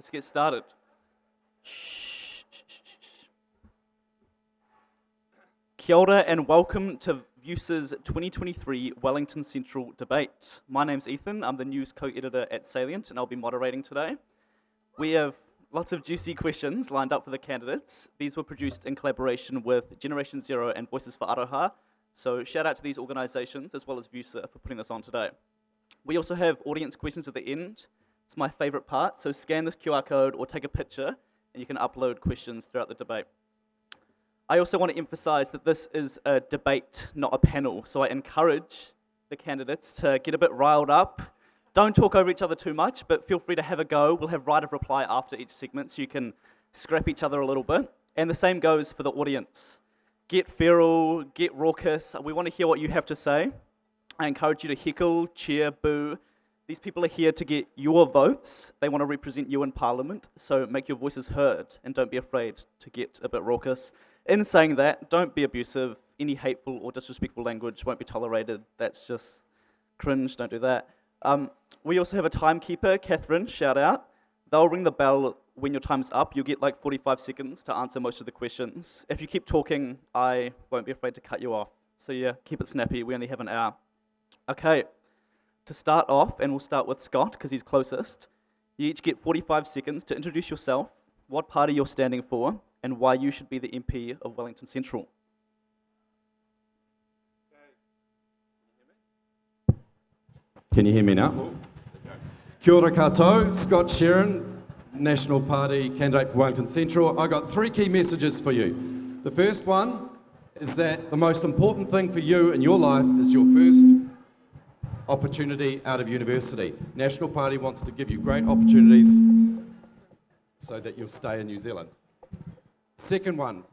Let's get started. Kia ora and welcome to VUWSA's 2023 Wellington Central Debate. My name's Ethan, I'm the news co-editor at Salient and I'll be moderating today. We have lots of juicy questions lined up for the candidates. These were produced in collaboration with Generation Zero and Voices for Aroha, so shout out to these organisations as well as VUWSA for putting this on today. We also have audience questions at the end. It's my favourite part, so scan this QR code or take a picture and you can upload questions throughout the debate. I also want to emphasise that this is a debate, not a panel, so I encourage the candidates to get a bit riled up. Don't talk over each other too much, but feel free to have a go. We'll have right of reply after each segment, so you can scrap each other a little bit. And the same goes for the audience. Get feral, get raucous. We want to hear what you have to say. I encourage you to heckle, cheer, boo. These people are here to get your votes. They want to represent you in Parliament, so make your voices heard and don't be afraid to get a bit raucous. In saying that, don't be abusive. Any hateful or disrespectful language won't be tolerated. That's just cringe, don't do that. We also have a timekeeper, Catherine, shout out. They'll ring the bell when your time's up. You'll get like 45 seconds to answer most of the questions. If you keep talking, I won't be afraid to cut you off. So yeah, keep it snappy, we only have an hour. Okay, to start off, and we'll start with Scott, because he's closest, you each get 45 seconds to introduce yourself, what party you're standing for, and why you should be the MP of Wellington Central. Can you hear me now? Kia ora koutou, Scott Sheeran, National Party candidate for Wellington Central. I got three key messages for you. The first one is that the most important thing for you in your life is your first opportunity out of university. National Party wants to give you great opportunities so that you'll stay in New Zealand. Second one,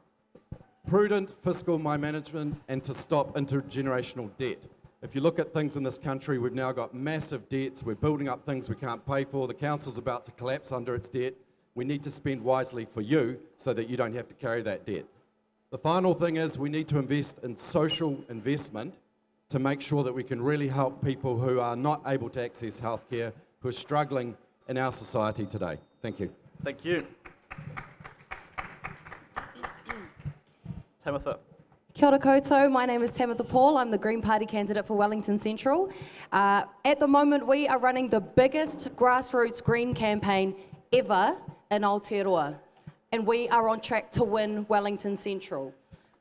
prudent fiscal management and to stop intergenerational debt. If you look at things in this country, we've now got massive debts. We're building up things we can't pay for. The council's about to collapse under its debt. We need to spend wisely for you so that you don't have to carry that debt. The final thing is we need to invest in social investment to make sure that we can really help people who are not able to access healthcare, who are struggling in our society today. Thank you. Thank you. Tamatha. Kia ora koutou, my name is Tamatha Paul. I'm the Green Party candidate for Wellington Central. At the moment, we are running the biggest grassroots green campaign ever in Aotearoa, and we are on track to win Wellington Central.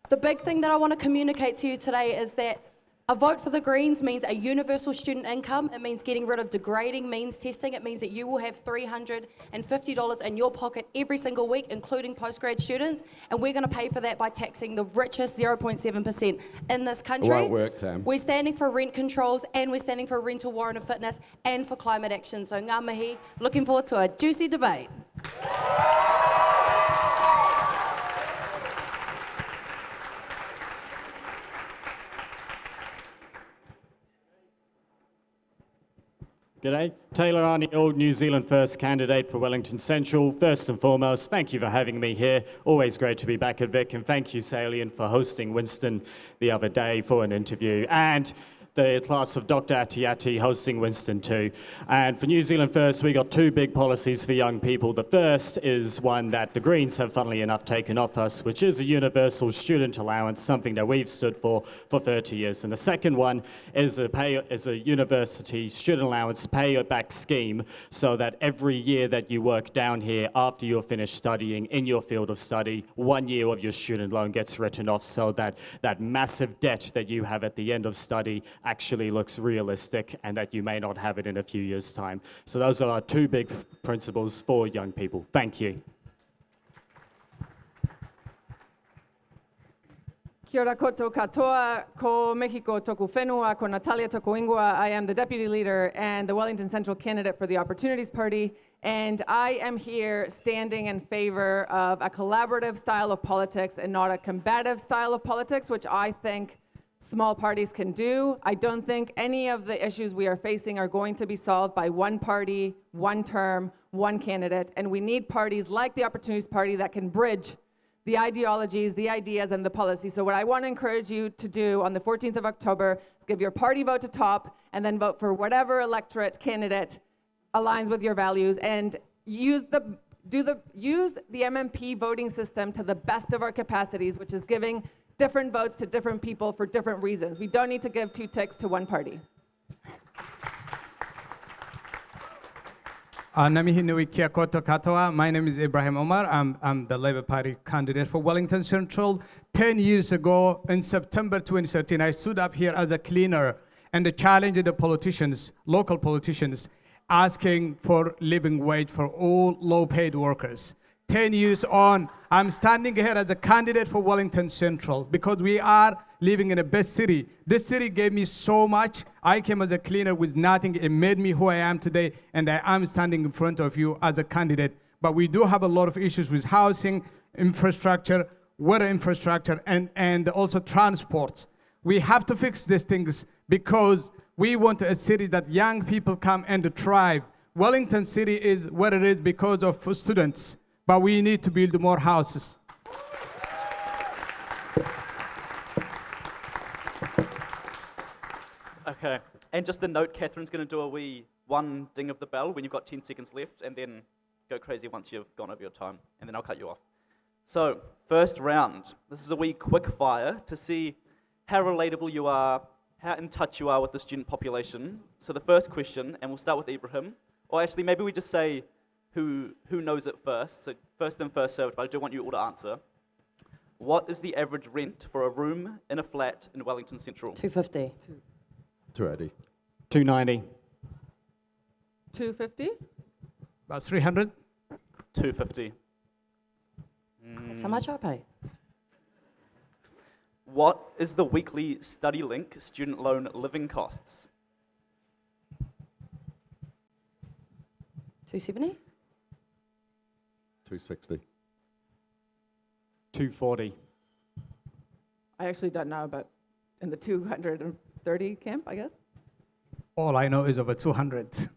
The big thing that I want to communicate to you today is that a vote for the Greens means a universal student income. It means getting rid of degrading means testing. It means that you will have $350 in your pocket every single week, including postgrad students. And we're going to pay for that by taxing the richest 0.7% in this country. It won't work, Tam. We're standing for rent controls, and we're standing for rental warrant of fitness, and for climate action. So ngā mihi, looking forward to a juicy debate. G'day, Taylor Arneil, New Zealand First candidate for Wellington Central. First and foremost, thank you for having me here. Always great to be back at Vic, and thank you, Salient, for hosting Winston the other day for an interview. And the class of Dr. Atiati hosting Winston too. And for New Zealand First, we got two big policies for young people. The first is one that the Greens have, funnily enough, taken off us, which is a universal student allowance, something that we've stood for 30 years. And the second one is a university student allowance pay-back scheme, so that every year that you work down here after you're finished studying in your field of study, 1 year of your student loan gets written off, so that that massive debt that you have at the end of study actually looks realistic, and that you may not have it in a few years' time. So those are our two big principles for young people. Thank you. Kia ora koutou katoa, ko Mexico toku whenua, ko Natalia toku ingua. I am the deputy leader and the Wellington Central candidate for the Opportunities Party, and I am here standing in favor of a collaborative style of politics and not a combative style of politics, which I think small parties can do. I don't think any of the issues we are facing are going to be solved by one party, one term, one candidate, and we need parties like the Opportunities Party that can bridge the ideologies, the ideas, and the policy. So what I want to encourage you to do on the 14th of October is give your party vote to top, and then vote for whatever electorate candidate aligns with your values. And use the MMP voting system to the best of our capacities, which is giving different votes to different people for different reasons. We don't need to give 2 ticks to one party. Namihi nui kia koto katoa. My name is Ibrahim Omer. I'm the Labour Party candidate for Wellington Central. 10 years ago, in September 2013, I stood up here as a cleaner and challenged the politicians, local politicians, asking for living wage for all low-paid workers. 10 years on, I'm standing here as a candidate for Wellington Central because we are living in a best city. This city gave me so much. I came as a cleaner with nothing. It made me who I am today, and I am standing in front of you as a candidate. But we do have a lot of issues with housing, infrastructure, water infrastructure, and also transport. We have to fix these things because we want a city that young people come and thrive. Wellington City is what it is because of students, but we need to build more houses. Okay, and just a note, Catherine's going to do a wee one ding of the bell when you've got 10 seconds left, and then go crazy once you've gone over your time, and then I'll cut you off. So, first round. This is a wee quick fire to see how relatable you are, how in touch you are with the student population. So the first question, and we'll start with Ibrahim, or actually maybe we just say who knows it first, so first in, first served, but I do want you all to answer. What is the average rent for a room in a flat in Wellington Central? 250. 280. 290. 250? About 300. 250. That's how much I pay. What is the weekly study link student loan living costs? 270? 260. 240. I actually don't know, but in the 230 camp, I guess. All I know is over 200.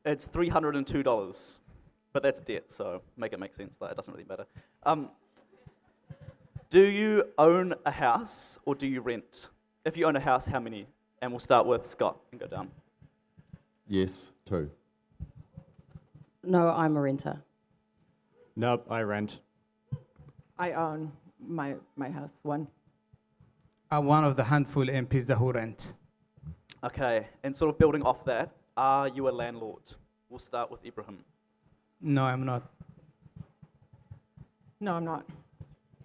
It's $302, but that's debt, so make it make sense. It doesn't really matter. Do you own a house or do you rent? If you own a house, how many? And we'll start with Scott and go down. Yes, 2. No, I'm a renter. Nope, I rent. I own my house, one. I'm one of the handful MPs that who rent. Okay, and sort of building off that, are you a landlord? We'll start with Ibrahim. No, I'm not. No, I'm not.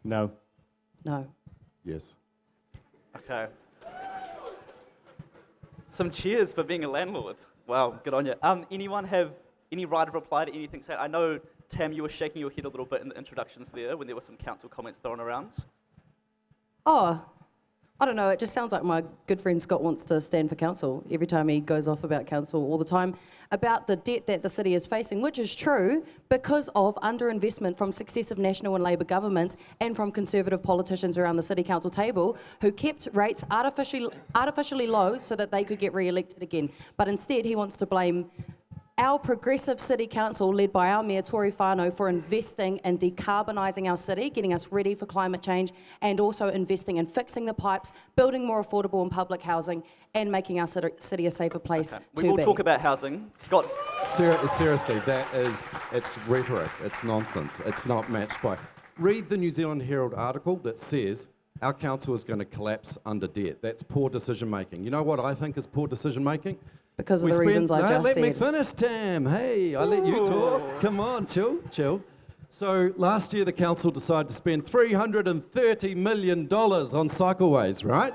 No. No. Yes. Okay. Some cheers for being a landlord. Wow, good on you. Anyone have any right of reply to anything said? I know, Tam, you were shaking your head a little bit in the introductions there when there were some council comments thrown around. Oh, I don't know. It just sounds like my good friend Scott wants to stand for council every time he goes off about council all the time, about the debt that the city is facing, which is true because of underinvestment from successive National and Labour governments and from Conservative politicians around the city council table who kept rates artificially low so that they could get re-elected again. But instead, he wants to blame our progressive city council, led by our mayor, Tory Whānau, for investing in decarbonising our city, getting us ready for climate change, and also investing in fixing the pipes, building more affordable and public housing, and making our city a safer place to be. We will talk about housing. Scott. Seriously, it's rhetoric, it's nonsense, it's not matched by. Read the New Zealand Herald article that says our council is going to collapse under debt. That's poor decision making. You know what I think is poor decision making? Because of the reasons I just said. Let me finish, Tam. Hey, I let you talk. Come on, chill. So last year the council decided to spend $330 million on cycleways, right?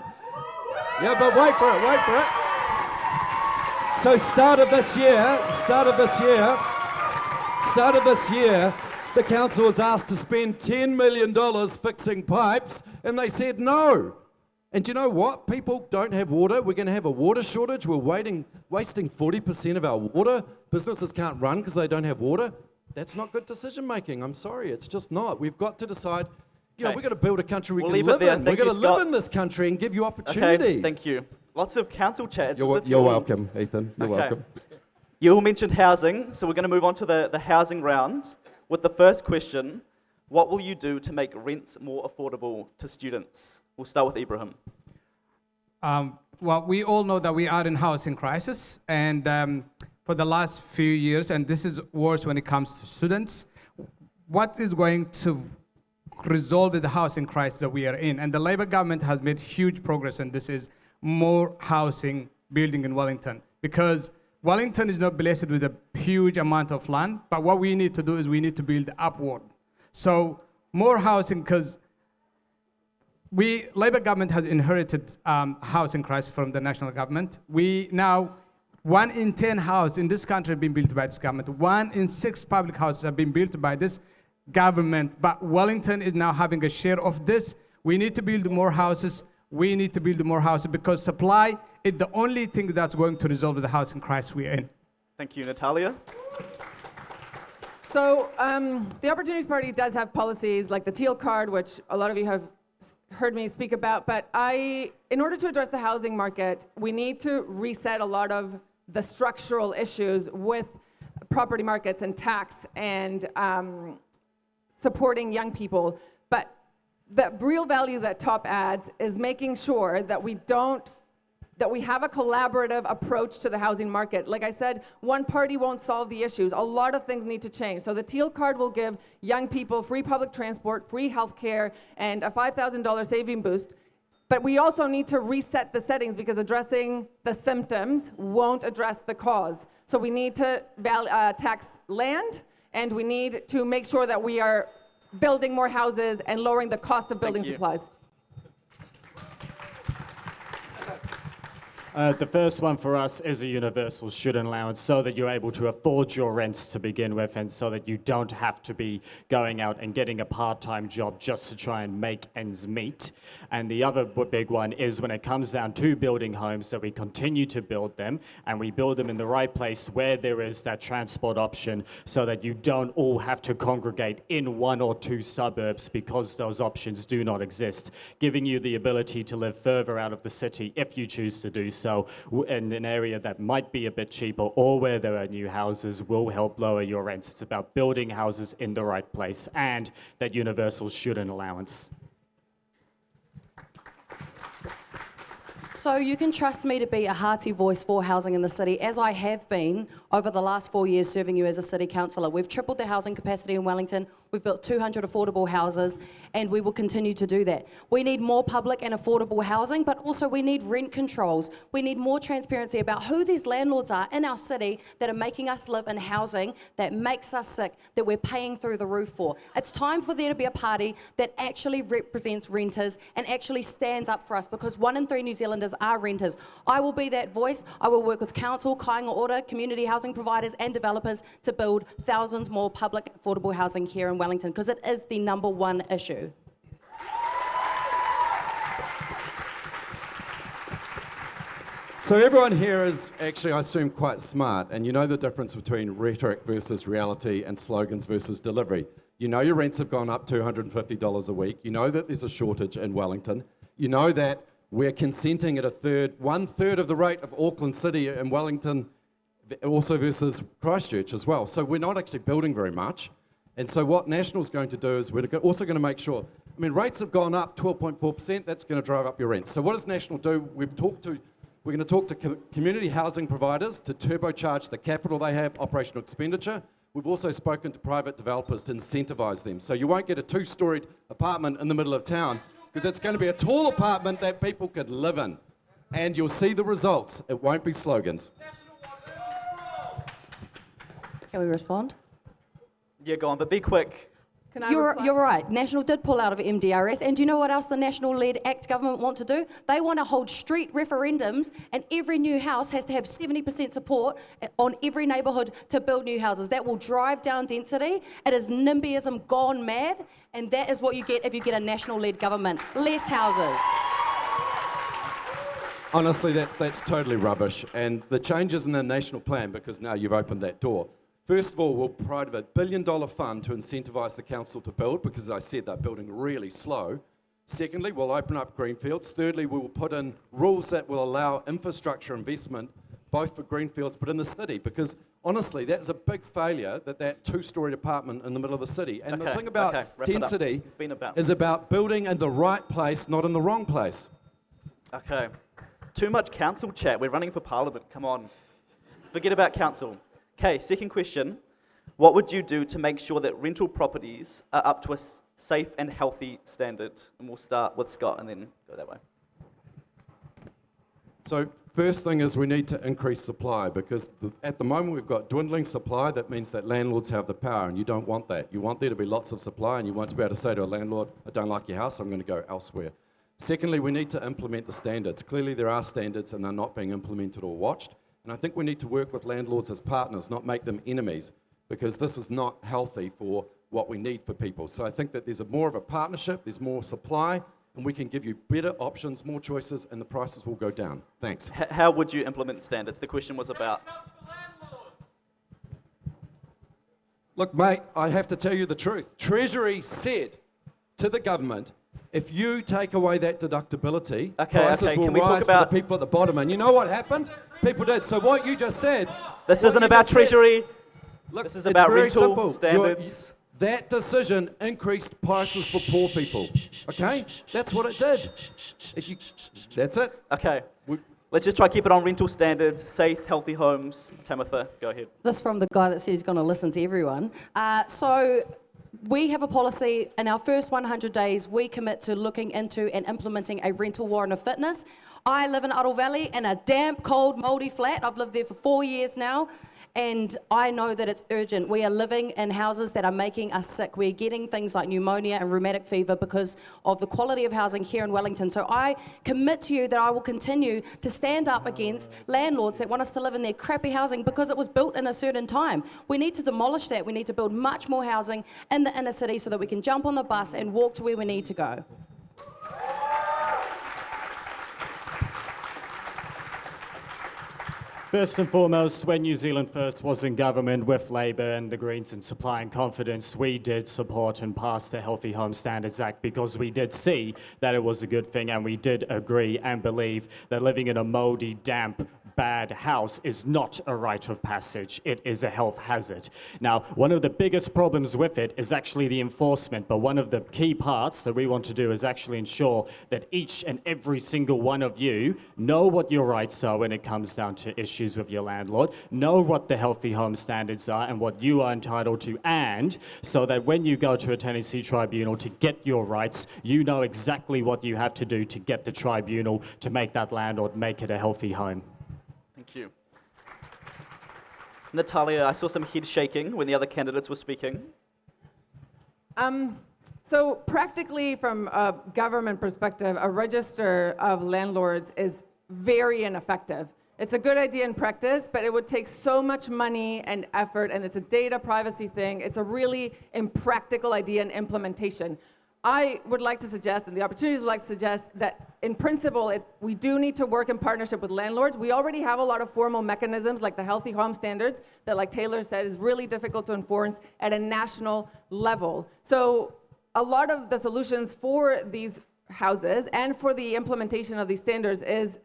Yeah, but wait for it. So start of this year, the council was asked to spend $10 million fixing pipes, and they said no. And do you know what? People don't have water. We're going to have a water shortage. We're wasting 40% of our water. Businesses can't run because they don't have water. That's not good decision making. I'm sorry, it's just not. We've got to decide, we've got to build a country we can live in. We've got to live in this country and give you opportunities. Okay, thank you. Lots of council chats. You're welcome, Ethan. You're welcome. You all mentioned housing, so we're going to move on to the housing round with the first question. What will you do to make rents more affordable to students? We'll start with Ibrahim. Well, we all know that we are in housing crisis, and for the last few years, and this is worse when it comes to students. What is going to resolve the housing crisis that we are in? And the Labour government has made huge progress, and this is more housing building in Wellington, because Wellington is not blessed with a huge amount of land, but what we need to do is we need to build upward. So more housing, because Labour government has inherited housing crisis from the national government. We now, 1 in 10 houses in this country have been built by this government. 1 in 6 public houses have been built by this government, but Wellington is now having a share of this. We need to build more houses. We need to build more houses because supply is the only thing that's going to resolve the housing crisis we're in. Thank you, Natalia. So the Opportunities Party does have policies like the Teal Card, which a lot of you have heard me speak about, but in order to address the housing market, we need to reset a lot of the structural issues with property markets and tax and supporting young people. But the real value that TOP adds is making sure that we have a collaborative approach to the housing market. Like I said, one party won't solve the issues. A lot of things need to change. So the Teal Card will give young people free public transport, free healthcare, and a $5,000 saving boost. But we also need to reset the settings because addressing the symptoms won't address the cause. So we need to tax land, and we need to make sure that we are building more houses and lowering the cost of building supplies. The first one for us is a universal student allowance so that you're able to afford your rents to begin with and so that you don't have to be going out and getting a part-time job just to try and make ends meet. And the other big one is when it comes down to building homes, that we continue to build them and we build them in the right place where there is that transport option so that you don't all have to congregate in 1 or 2 suburbs because those options do not exist, giving you the ability to live further out of the city if you choose to do so in an area that might be a bit cheaper or where there are new houses will help lower your rents. It's about building houses in the right place and that universal student allowance. So you can trust me to be a hearty voice for housing in the city, as I have been over the last 4 years serving you as a city councillor. We've tripled the housing capacity in Wellington. We've built 200 affordable houses, and we will continue to do that. We need more public and affordable housing, but also we need rent controls. We need more transparency about who these landlords are in our city that are making us live in housing that makes us sick, that we're paying through the roof for. It's time for there to be a party that actually represents renters and actually stands up for us, because 1 in 3 New Zealanders are renters. I will be that voice. I will work with council, kāinga ora, community housing providers and developers to build thousands more public affordable housing here in Wellington, because it is the #1 issue. So everyone here is actually, I assume, quite smart, and you know the difference between rhetoric versus reality and slogans versus delivery. You know your rents have gone up $250 a week. You know that there's a shortage in Wellington. You know that we're consenting at 1/3 of the rate of Auckland City and Wellington, also versus Christchurch as well. So we're not actually building very much. And so what National's going to do is we're also going to make sure, I mean, rates have gone up 12.4%, that's going to drive up your rents. So what does National do? We're going to talk to community housing providers to turbocharge the capital they have, operational expenditure. We've also spoken to private developers to incentivise them. So you won't get a 2-storied apartment in the middle of town, because it's going to be a tall apartment that people could live in. And you'll see the results. It won't be slogans. Can we respond? Yeah, go on, but be quick. Can I You're reply? right. National did pull out of MDRS, and do you know what else the National-led ACT government want to do? They want to hold street referendums, and every new house has to have 70% support on every neighbourhood to build new houses. That will drive down density. It is NIMBYism gone mad, and that is what you get if you get a National-led government. Less houses. Honestly, that's totally rubbish. And the changes in the national plan, because now you've opened that door. First of all, we'll provide a $1 billion fund to incentivise the council to build, because as I said, they're building really slow. Secondly, we'll open up greenfields. Thirdly, we will put in rules that will allow infrastructure investment, both for greenfields but in the city, because honestly, that's a big failure, that 2-storied apartment in the middle of the city. And the thing about density is about building in the right place, not in the wrong place. Okay. Too much council chat. We're running for Parliament. Come on. Forget about council. Okay, second question. What would you do to make sure that rental properties are up to a safe and healthy standard? And we'll start with Scott and then go that way. So first thing is we need to increase supply because at the moment we've got dwindling supply. That means that landlords have the power and you don't want that. You want there to be lots of supply and you want to be able to say to a landlord, I don't like your house, I'm going to go elsewhere. Secondly, we need to implement the standards. Clearly there are standards and they're not being implemented or watched. And I think we need to work with landlords as partners, not make them enemies, because this is not healthy for what we need for people. So I think that there's more of a partnership, there's more supply, and we can give you better options, more choices, and the prices will go down. Thanks. How would you implement standards? The question was about. Look, mate, I have to tell you the truth. Treasury said to the government, if you take away that deductibility, prices will can we talk rise about for the people at the bottom. And you know what happened? People did. So what you just said... This isn't about Treasury. Look, This is it's about very rental simple. standards. That decision increased prices for poor people. Okay? That's what it did. That's it. Okay. Let's just try to keep it on rental standards, safe, healthy homes. Tamatha, go ahead. This from the guy that said he's going to listen to everyone. So we have a policy in our first 100 days, we commit to looking into and implementing a rental warrant of fitness. I live in Aroa Valley in a damp, cold, mouldy flat. I've lived there for 4 years now. And I know that it's urgent. We are living in houses that are making us sick. We're getting things like pneumonia and rheumatic fever because of the quality of housing here in Wellington. So I commit to you that I will continue to stand up against landlords that want us to live in their crappy housing because it was built in a certain time. We need to demolish that. We need to build much more housing in the inner city so that we can jump on the bus and walk to where we need to go. First and foremost, when New Zealand First was in government with Labour and the Greens in Supply and Confidence, we did support and pass the Healthy Home Standards Act because we did see that it was a good thing and we did agree and believe that living in a mouldy, damp, bad house is not a rite of passage. It is a health hazard. Now, one of the biggest problems with it is actually the enforcement, but one of the key parts that we want to do is actually ensure that each and every single one of you know what your rights are when it comes down to issues with your landlord, know what the healthy home standards are and what you are entitled to, and so that when you go to a tenancy tribunal to get your rights, you know exactly what you have to do to get the tribunal to make that landlord make it a healthy home. Thank you. Natalia, I saw some head shaking when the other candidates were speaking. So practically from a government perspective, a register of landlords is very ineffective. It's a good idea in practice, but it would take so much money and effort, and it's a data privacy thing. It's a really impractical idea in implementation. I would like to suggest, and the opportunities would like to suggest, that in principle, we do need to work in partnership with landlords. We already have a lot of formal mechanisms, like the Healthy Home Standards, that, like Taylor said, is really difficult to enforce at a national level. So a lot of the solutions for these houses and for the implementation of these standards is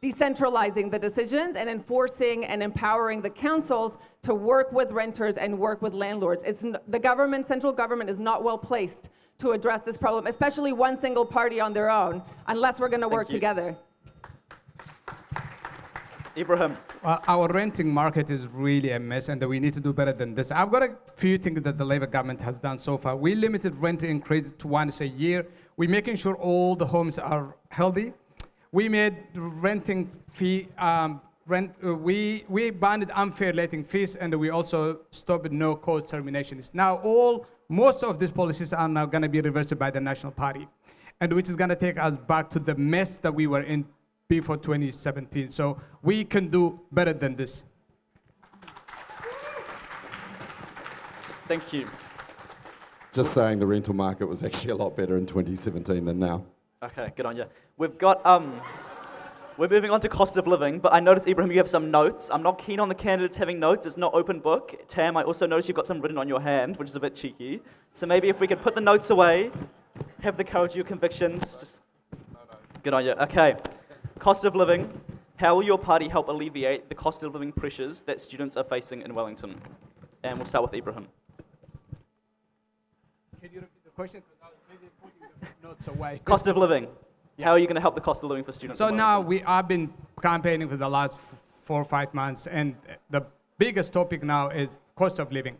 decentralizing the decisions and enforcing and empowering the councils to work with renters and work with landlords. The government, central government, is not well placed to address this problem, especially one single party on their own, unless we're going to work together. Ibrahim. Our renting market is really a mess, and we need to do better than this. I've got a few things that the Labour government has done so far. We limited rent increase to once a year. We're making sure all the homes are healthy. We made renting fee, we banned unfair letting fees, and we also stopped no-cause terminations. Now most of these policies are now going to be reversed by the National Party, and which is going to take us back to the mess that we were in before 2017. So we can do better than this. Thank you. Just saying the rental market was actually a lot better in 2017 than now. Okay, good on you. We've got, we're moving on to cost of living, but I noticed, Ibrahim, you have some notes. I'm not keen on the candidates having notes. It's not open book. Tam, I also noticed you've got some written on your hand, which is a bit cheeky. So maybe if we could put the notes away, have the courage of your convictions. Just good on you. Okay. Cost of living. How will your party help alleviate the cost of living pressures that students are facing in Wellington? And we'll start with Ibrahim. Can you repeat the question? Because I was busy putting the notes away. Cost of living. How are you going to help the cost of living for students? So in now Wellington? I've been campaigning for the last 4 or 5 months. And the biggest topic now is cost of living.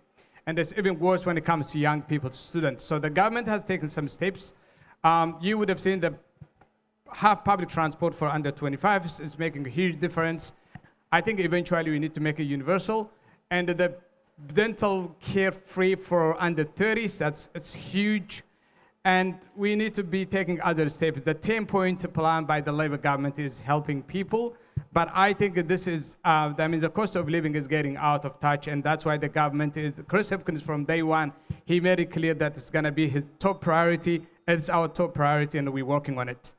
And it's even worse when it comes to young people, students. So the government has taken some steps. You would have seen the half public transport for under 25 is making a huge difference. I think eventually we need to make it universal. And the dental care free for under 30s, it's huge. And we need to be taking other steps. The 10-point plan by the Labour government is helping people. But I think this is, the cost of living is getting out of touch, and that's why the government is, Chris Hipkins from day one, he made it clear that it's gonna be his top priority. It's our top priority, and we're working on it.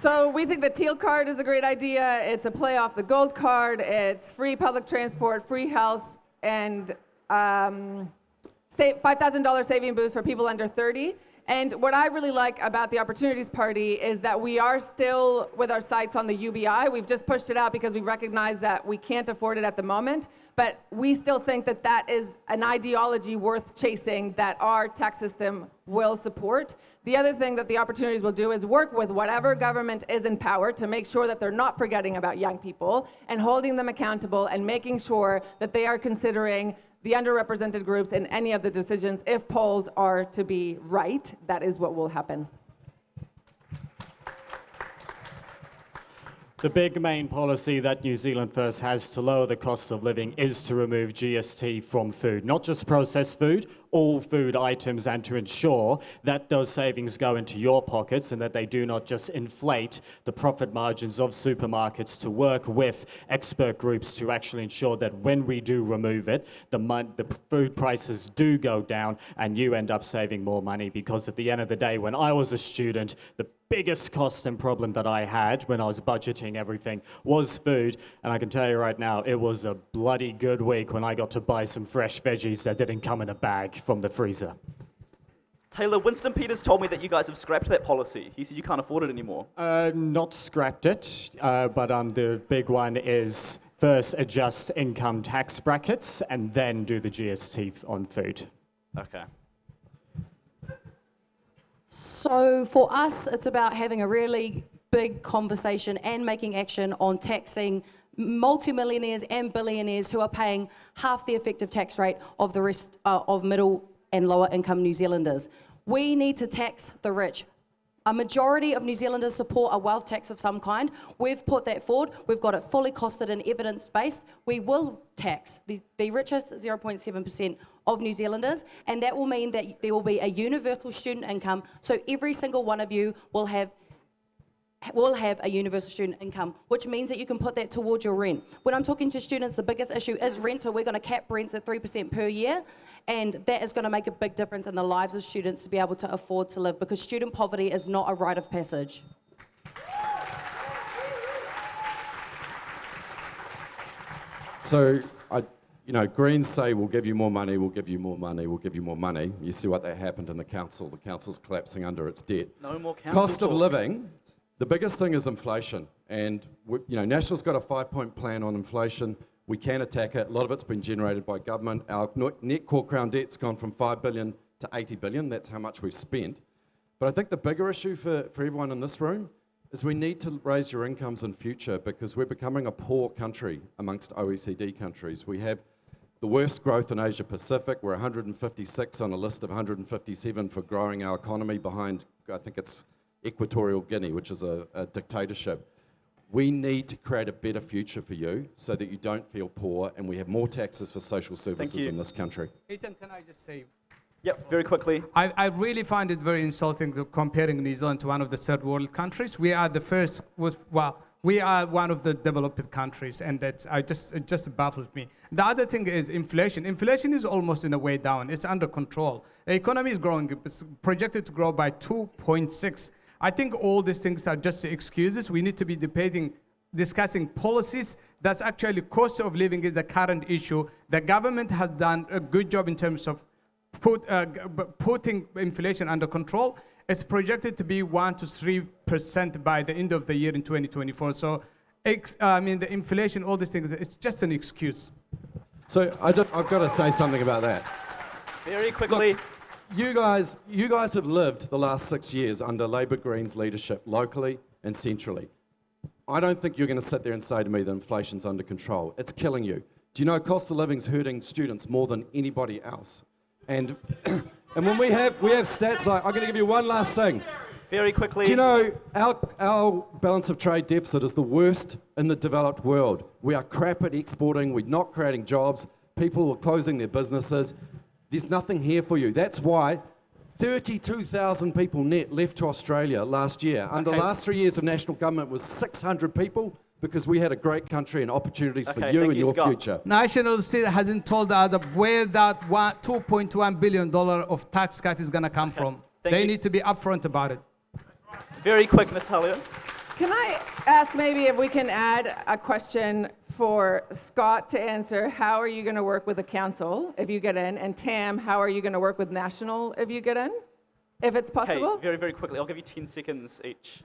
So we think the teal card is a great idea. It's a play off the gold card. It's free public transport, free health, and $5,000 saving boost for people under 30. And what I really like about the Opportunities Party is that we are still with our sights on the UBI. We've just pushed it out because we recognize that we can't afford it at the moment. But we still think that that is an ideology worth chasing that our tax system will support. The other thing that the Opportunities will do is work with whatever government is in power to make sure that they're not forgetting about young people and holding them accountable and making sure that they are considering the underrepresented groups in any of the decisions. If polls are to be right, that is what will happen. The big main policy that New Zealand First has to lower the cost of living is to remove GST from food, not just processed food, all food items, and to ensure that those savings go into your pockets and that they do not just inflate the profit margins of supermarkets, to work with expert groups to actually ensure that when we do remove it, the food prices do go down and you end up saving more money. Because at the end of the day, when I was a student, the biggest cost and problem that I had when I was budgeting everything was food. And I can tell you right now, it was a bloody good week when I got to buy some fresh veggies that didn't come in a bag from the freezer. Taylor, Winston Peters told me that you guys have scrapped that policy. He said you can't afford it anymore. Not scrapped it, but the big one is first adjust income tax brackets and then do the GST on food. Okay. So for us, it's about having a really big conversation and making action on taxing multimillionaires and billionaires who are paying half the effective tax rate of the rest of middle and lower income New Zealanders. We need to tax the rich. A majority of New Zealanders support a wealth tax of some kind. We've put that forward. We've got it fully costed and evidence-based. We will tax the richest 0.7% of New Zealanders, and that will mean that there will be a universal student income, so every single one of you will have a universal student income, which means that you can put that towards your rent. When I'm talking to students, the biggest issue is rent, so we're going to cap rents at 3% per year, and that is going to make a big difference in the lives of students to be able to afford to live, because student poverty is not a rite of passage. So, Greens say we'll give you more money, we'll give you more money, we'll give you more money. You see what that happened in the council. The council's collapsing under its debt. No more council Cost of talk. living, the biggest thing is inflation. And, National's got a 5-point plan on inflation. We can attack it. A lot of it's been generated by government. Our net core crown debt's gone from 5 billion to 80 billion. That's how much we've spent. But I think the bigger issue for everyone in this room is we need to raise your incomes in future, because we're becoming a poor country amongst OECD countries. We have the worst growth in Asia Pacific. We're 156 on a list of 157 for growing our economy, behind, I think it's Equatorial Guinea, which is a dictatorship. We need to create a better future for you so that you don't feel poor, and we have more taxes for social services in this country. Ethan, can I just say? Yep, very quickly. I really find it very insulting comparing New Zealand to one of the third world countries. We are the first, we are one of the developed countries, and it just baffles me. The other thing is inflation. Inflation is almost in a way down. It's under control. The economy is growing. It's projected to grow by 2.6. I think all these things are just excuses. We need to be discussing policies. That's actually cost of living is the current issue. The government has done a good job in terms of putting inflation under control. It's projected to be 1 to 3% by the end of the year in 2024. So, the inflation, all these things, it's just an excuse. So I've got to say something about that. Very quickly. Look, you guys have lived the last 6 years under Labour Greens leadership locally and centrally. I don't think you're going to sit there and say to me that inflation's under control. It's killing you. Do you know cost of living's hurting students more than anybody else? And and when we have stats like, I'm going to give you one last thing. Very quickly. Do you know our balance of trade deficit is the worst in the developed world? We are crap at exporting, we're not creating jobs, people are closing their businesses. There's nothing here for you. That's why 32,000 people net left to Australia last year. Under the last 3 years of national government was 600 people because we had a great country and opportunities for you and your Scott. future. National still hasn't told us of where that $2.1 billion of tax cut is going to come from. Thank They you. need to be upfront about it. Very quick, Natalia. Can I ask maybe if we can add a question for Scott to answer? How are you going to work with the council if you get in? And Tam, how are you going to work with national if you get in? If it's possible? Okay, very, very quickly. I'll give you 10 seconds each.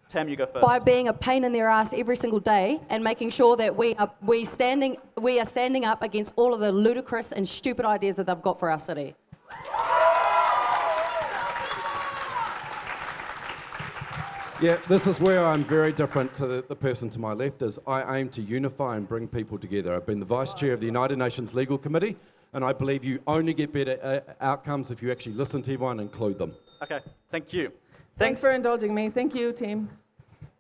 Tam, you go first. By being a pain in their ass every single day and making sure that we are standing up against all of the ludicrous and stupid ideas that they've got for our city. Yeah, this is where I'm very different to the person to my left, is I aim to unify and bring people together. I've been the Vice Chair of the United Nations Legal Committee, and I believe you only get better outcomes if you actually listen to everyone and include them. Okay, thank you. Thanks for indulging me. Thank you, team.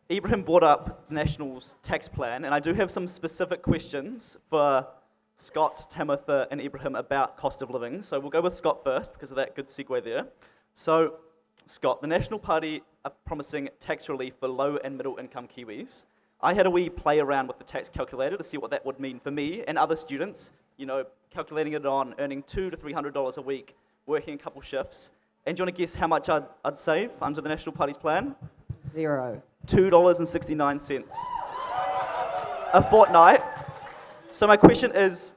Ibrahim brought up National's tax plan, and I do have some specific questions for Scott, Tamatha, and Ibrahim about cost of living. So we'll go with Scott first because of that good segue there. So, Scott, the National Party are promising tax relief for low and middle income Kiwis. I had a wee play around with the tax calculator to see what that would mean for me and other students, you know, calculating it on earning $200 to $300 a week, working a couple shifts. And do you want to guess how much I'd save under the National Party's plan? Zero. $2.69 a fortnight. So my question is,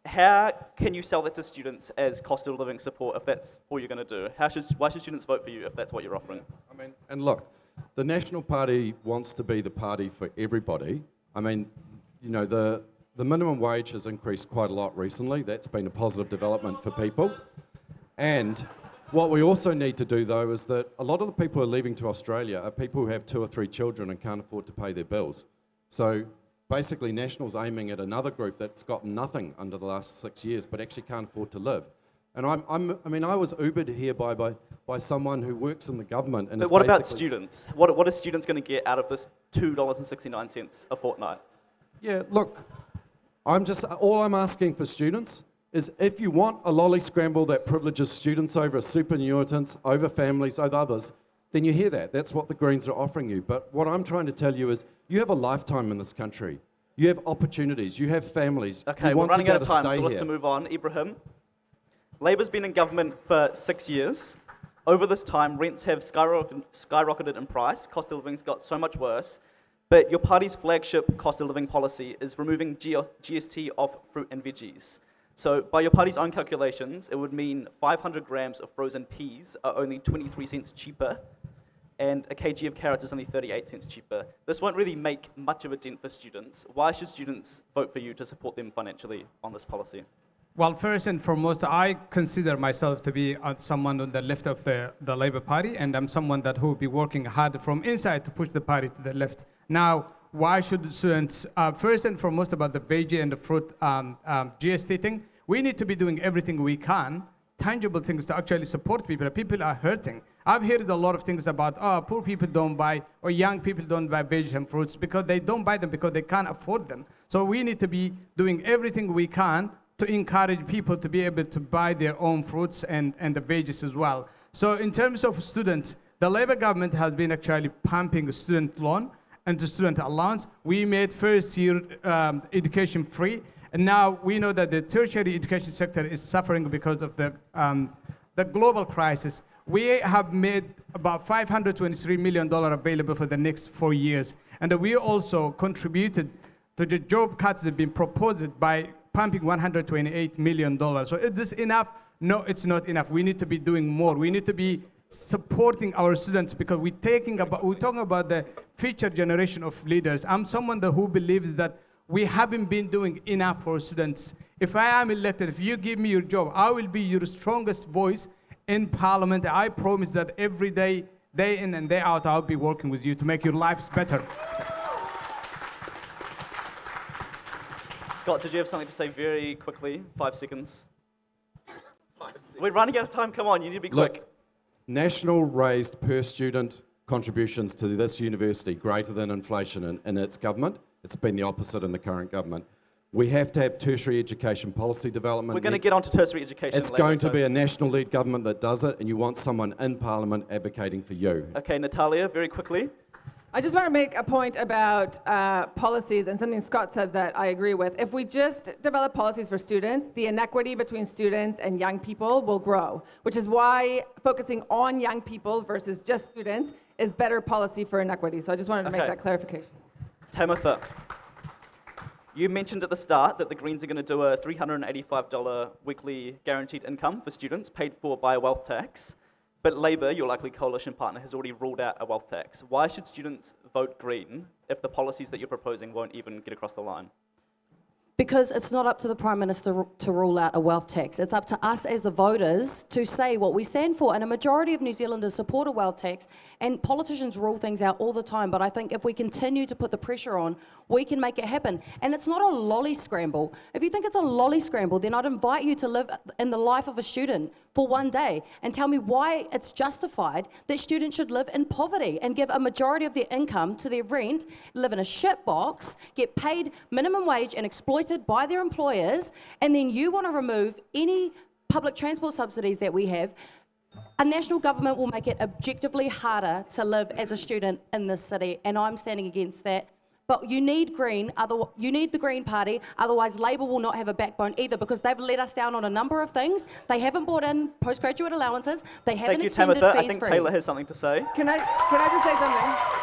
how can you sell that to students as cost of living support if that's all you're going to do? Why should students vote for you if that's what you're offering? I mean, and look, the National Party wants to be the party for everybody. I mean, you know, the minimum wage has increased quite a lot recently. That's been a positive development for people. And what we also need to do, though, is that a lot of the people who are leaving to Australia are people who have 2 or 3 children and can't afford to pay their bills. So basically, National's aiming at another group that's gotten nothing under the last 6 years, but actually can't afford to live. And I was Ubered here by someone who works in the government. And But what about students? What are students going to get out of this $2.69 a fortnight? Yeah, look, all I'm asking for students is if you want a lolly scramble that privileges students over superannuitants, over families, over others, then you hear that. That's what the Greens are offering you. But what I'm trying to tell you is you have a lifetime in this country. You have opportunities. You have families. Okay, you we're want running to out of time, so stay we'll have here. to move on. Ibrahim, Labor's been in government for 6 years. Over this time, rents have skyrocketed in price. Cost of living's got so much worse. But your party's flagship cost of living policy is removing GST off fruit and veggies. So by your party's own calculations, it would mean 500 grams of frozen peas are only 23 cents cheaper, and a kg of carrots is only 38 cents cheaper. This won't really make much of a dent for students. Why should students vote for you to support them financially on this policy? Well, first and foremost, I consider myself to be someone on the left of the Labour Party, and I'm someone who will be working hard from inside to push the party to the left. Now, why should students, first and foremost about the veggie and the fruit GST thing, we need to be doing everything we can, tangible things to actually support people. People are hurting. I've heard a lot of things about, poor people don't buy, or young people don't buy veggies and fruits because they don't buy them because they can't afford them. So we need to be doing everything we can to encourage people to be able to buy their own fruits and the veggies as well. So in terms of students, the Labour government has been actually pumping student loan and the student allowance. We made first year education free. And now we know that the tertiary education sector is suffering because of the global crisis. We have made about $523 million available for the next 4 years. And we also contributed to the job cuts that have been proposed by pumping $128 million. So is this enough? No, it's not enough. We need to be doing more. We need to be supporting our students because we're talking about the future generation of leaders. I'm someone who believes that we haven't been doing enough for students. If I am elected, if you give me your job, I will be your strongest voice in Parliament. I promise that every day day in and day out, I'll be working with you to make your lives better. Scott, did you have something to say very quickly? 5 seconds. We're running out of time. Come on, you need to be quick. Look, national raised per student contributions to this university greater than inflation in its government. It's been the opposite in the current government. We have to have tertiary education policy development. We're going to next. get onto tertiary education It's later, going to so- be a national-led government that does it, and you want someone in Parliament advocating for you. Okay, Natalia, very quickly. I just want to make a point about policies and something Scott said that I agree with. If we just develop policies for students, the inequity between students and young people will grow, which is why focusing on young people versus just students is better policy for inequity. So I just wanted to make Okay. that clarification. Tamatha, you mentioned at the start that the Greens are going to do a $385 weekly guaranteed income for students paid for by a wealth tax. But Labour, your likely coalition partner, has already ruled out a wealth tax. Why should students vote Green if the policies that you're proposing won't even get across the line? Because it's not up to the Prime Minister to rule out a wealth tax. It's up to us as the voters to say what we stand for. And a majority of New Zealanders support a wealth tax, and politicians rule things out all the time. But I think if we continue to put the pressure on, we can make it happen. And it's not a lolly scramble. If you think it's a lolly scramble, then I'd invite you to live in the life of a student for one day and tell me why it's justified that students should live in poverty and give a majority of their income to their rent, live in a shit box, get paid minimum wage and exploited by their employers, and then you want to remove any public transport subsidies that we have. A national government will make it objectively harder to live as a student in this city, and I'm standing against that. But you need you need the Green Party, otherwise Labour will not have a backbone either, because they've let us down on a number of things. They haven't brought in postgraduate allowances, they haven't Thank you, extended Tamatha. I fees think free. Taylor has something to say. Can I just say something?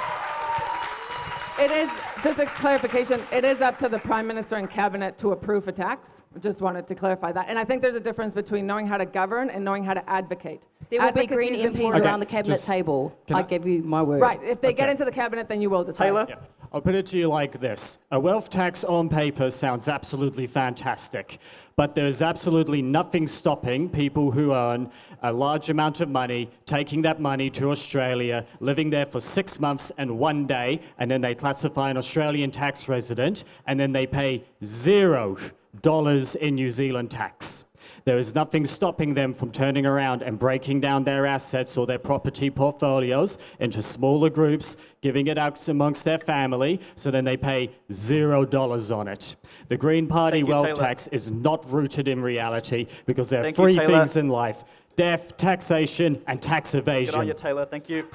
It is, just a clarification, it is up to the Prime Minister and Cabinet to approve a tax. I just wanted to clarify that. And I think there's a difference between knowing how to govern and knowing how to advocate. There will be Advocacy Green is MPs important. around the Cabinet just- table. can I I- give you my word. Right, if they get into the Cabinet, then you will decide. Taylor? Yeah. I'll put it to you like this. A wealth tax on paper sounds absolutely fantastic, but there's absolutely nothing stopping people who earn a large amount of money taking that money to Australia, living there for 6 months and 1 day, and then they classify an Australian tax resident, and then they pay $0 in New Zealand tax. There is nothing stopping them from turning around and breaking down their assets or their property portfolios into smaller groups, giving it out amongst their family, so then they pay $0 on it. The Green Party Thank you, wealth Taylor. tax is not rooted in reality, because there are Thank you, three Taylor. things in life: death, taxation, and tax Good on evasion. you, Taylor. Thank you.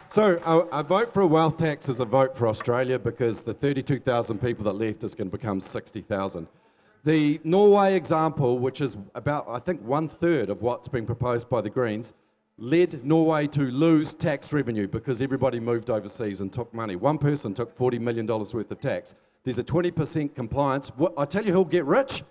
So a vote for a wealth tax is a vote for Australia, because the 32,000 people that left is going to become 60,000. The Norway example, which is about, I think, 1/3 of what's been proposed by the Greens, led Norway to lose tax revenue because everybody moved overseas and took money. One person took $40 million worth of tax. There's a 20% compliance. I tell you who'll get rich?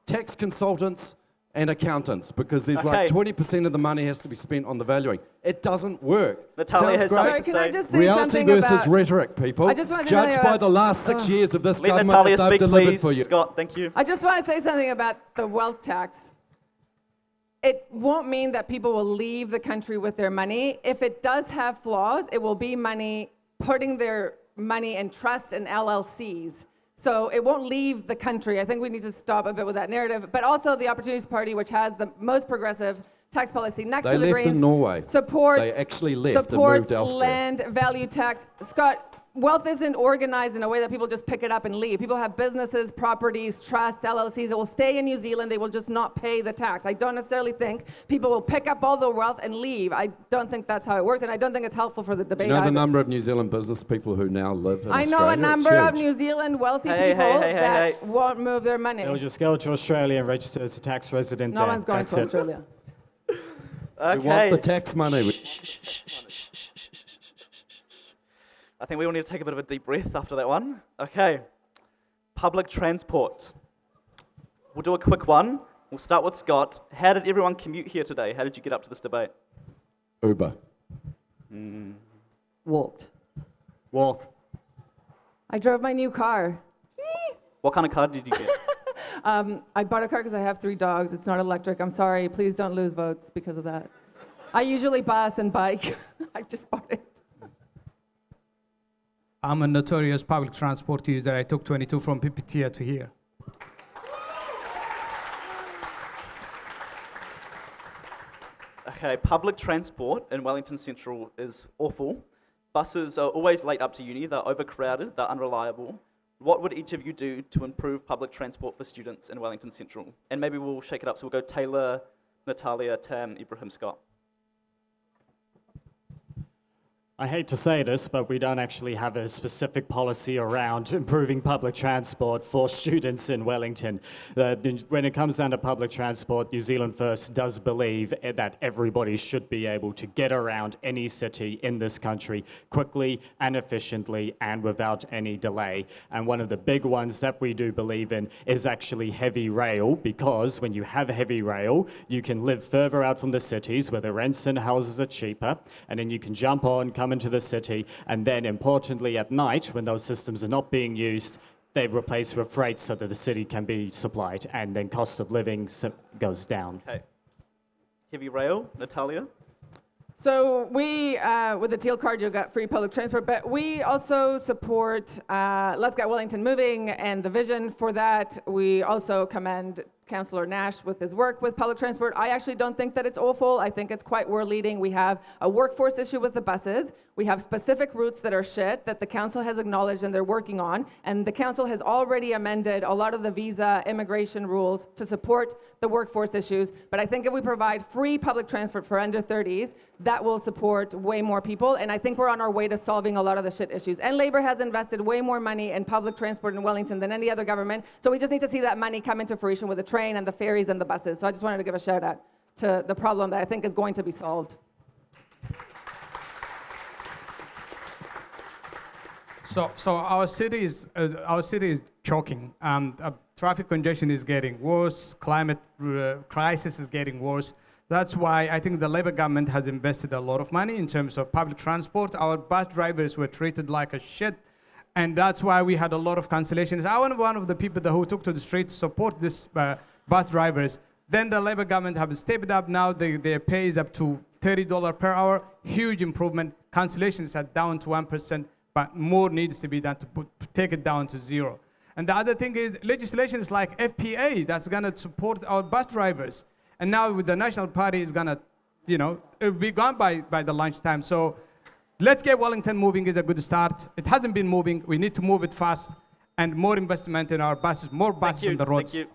Tax consultants and accountants, because there's like Okay. 20% of the money has to be spent on the valuing. It doesn't work. Natalia Sounds has great. something Sorry, to can I say. just say Reality something versus about... rhetoric, people. I just wanted to say Judged something by about- the last 6 years of this Let government, Natalia that they've speak, delivered please. for you. Scott, thank you. I just want to say something about the wealth tax. It won't mean that people will leave the country with their money. If it does have flaws, it will be money putting their money in trusts and LLCs. So it won't leave the country. I think we need to stop a bit with that narrative. But also the Opportunities Party, which has the most progressive tax policy next They to the left in Greens, Norway. supports, They actually left and supports moved elsewhere. land value tax. Scott, wealth isn't organized in a way that people just pick it up and leave. People have businesses, properties, trusts, LLCs that will stay in New Zealand. They will just not pay the tax. I don't necessarily think people will pick up all the wealth and leave. I don't think that's how it works, and I don't think it's helpful for the debate. You know the either. number of New Zealand business people who now live in I Australia? know a It's number of huge. New Zealand wealthy Hey, people hey, that won't move their money. They'll just go to Australia and register as a tax resident No there. one's going That's to it. Australia. Okay. We want the tax money. I think we all need to take a bit of a deep breath after that one. Okay. Public transport. We'll do a quick one. We'll start with Scott. How did everyone commute here today? How did you get up to this debate? Uber. Walked. Walk. I drove my new car. What kind of car did you get? I bought a car because I have 3 dogs. It's not electric. I'm sorry. Please don't lose votes because of that. I usually bus and bike. I just bought it. I'm a notorious public transport user. I took 22 from Pipitea to here. Okay, public transport in Wellington Central is awful. Buses are always late up to uni, they're overcrowded, they're unreliable. What would each of you do to improve public transport for students in Wellington Central? And maybe we'll shake it up, so we'll go Taylor, Natalia, Tam, Ibrahim, Scott. I hate to say this, but we don't actually have a specific policy around improving public transport for students in Wellington. When it comes down to public transport, New Zealand First does believe that everybody should be able to get around any city in this country quickly and efficiently and without any delay. And one of the big ones that we do believe in is actually heavy rail, because when you have heavy rail, you can live further out from the cities where the rents and houses are cheaper, and then you can jump on, come into the city, and then importantly at night, when those systems are not being used, they're replaced with freight so that the city can be supplied, and then cost of living goes down. Okay. Heavy rail, Natalia? So we, with the teal card, you got free public transport, but we also support Let's Get Wellington Moving and the vision for that. We also commend Councillor Nash with his work with public transport. I actually don't think that it's awful. I think it's quite world leading. We have a workforce issue with the buses. We have specific routes that are shit that the council has acknowledged and they're working on. And the council has already amended a lot of the visa immigration rules to support the workforce issues. But I think if we provide free public transport for under 30s, that will support way more people. And I think we're on our way to solving a lot of the shit issues. And Labour has invested way more money in public transport in Wellington than any other government. So we just need to see that money come into fruition with the train and the ferries and the buses. So I just wanted to give a shout out to the problem that I think is going to be solved. So our city is choking. Traffic congestion is getting worse. Climate crisis is getting worse. That's why I think the Labour government has invested a lot of money in terms of public transport. Our bus drivers were treated like a shit, and that's why we had a lot of cancellations. I was one of the people who took to the street to support this bus drivers. Then the Labour government have stepped up. Now their pay is up to $30 per hour. Huge improvement. Cancellations are down to 1%, but more needs to be done to take it down to zero. And the other thing is legislation like FPA that's going to support our bus drivers. And now with the National Party is going to, it'll be gone by the lunchtime. So let's get Wellington moving is a good start. It hasn't been moving. We need to move it fast, and more investment in our buses, more buses on the roads. Thank you.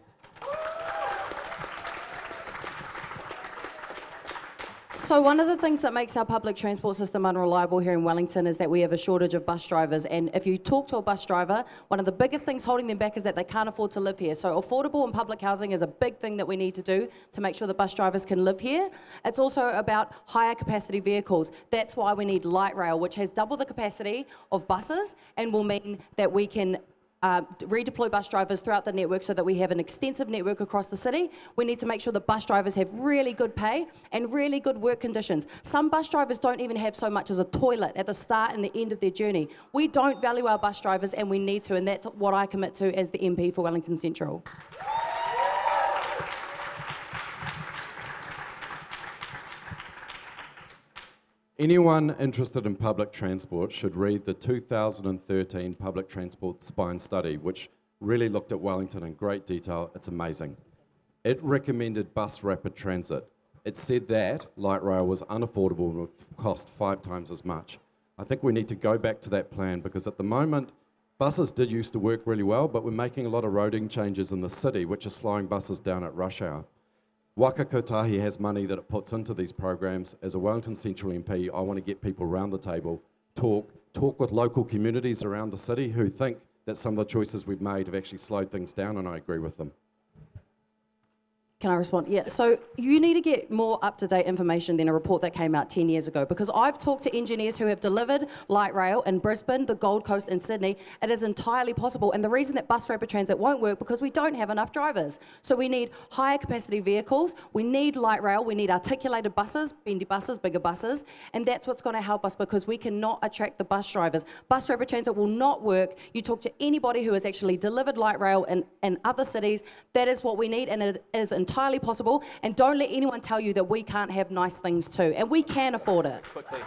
So one of the things that makes our public transport system unreliable here in Wellington is that we have a shortage of bus drivers. And if you talk to a bus driver, one of the biggest things holding them back is that they can't afford to live here. So affordable and public housing is a big thing that we need to do to make sure that bus drivers can live here. It's also about higher capacity vehicles. That's why we need light rail, which has double the capacity of buses and will mean that we can redeploy bus drivers throughout the network so that we have an extensive network across the city. We need to make sure that bus drivers have really good pay and really good work conditions. Some bus drivers don't even have so much as a toilet at the start and the end of their journey. We don't value our bus drivers, and we need to, and that's what I commit to as the MP for Wellington Central. Anyone interested in public transport should read the 2013 Public Transport Spine Study, which really looked at Wellington in great detail. It's amazing. It recommended bus rapid transit. It said that light rail was unaffordable and would cost 5 times as much. I think we need to go back to that plan, because at the moment, buses did used to work really well, but we're making a lot of roading changes in the city, which are slowing buses down at rush hour. Waka Kotahi has money that it puts into these programs. As a Wellington Central MP, I want to get people around the table, talk with local communities around the city who think that some of the choices we've made have actually slowed things down, and I agree with them. Can I respond? Yeah, so you need to get more up-to-date information than a report that came out 10 years ago, because I've talked to engineers who have delivered light rail in Brisbane, the Gold Coast and Sydney. It is entirely possible, and the reason that bus rapid transit won't work because we don't have enough drivers. So we need higher capacity vehicles, we need light rail, we need articulated buses, bendy buses, bigger buses, and that's what's going to help us, because we cannot attract the bus drivers. Bus rapid transit will not work. You talk to anybody who has actually delivered light rail in other cities, that is what we need, and it is entirely entirely possible, and don't let anyone tell you that we can't have nice things too, and we can afford it. Quickly.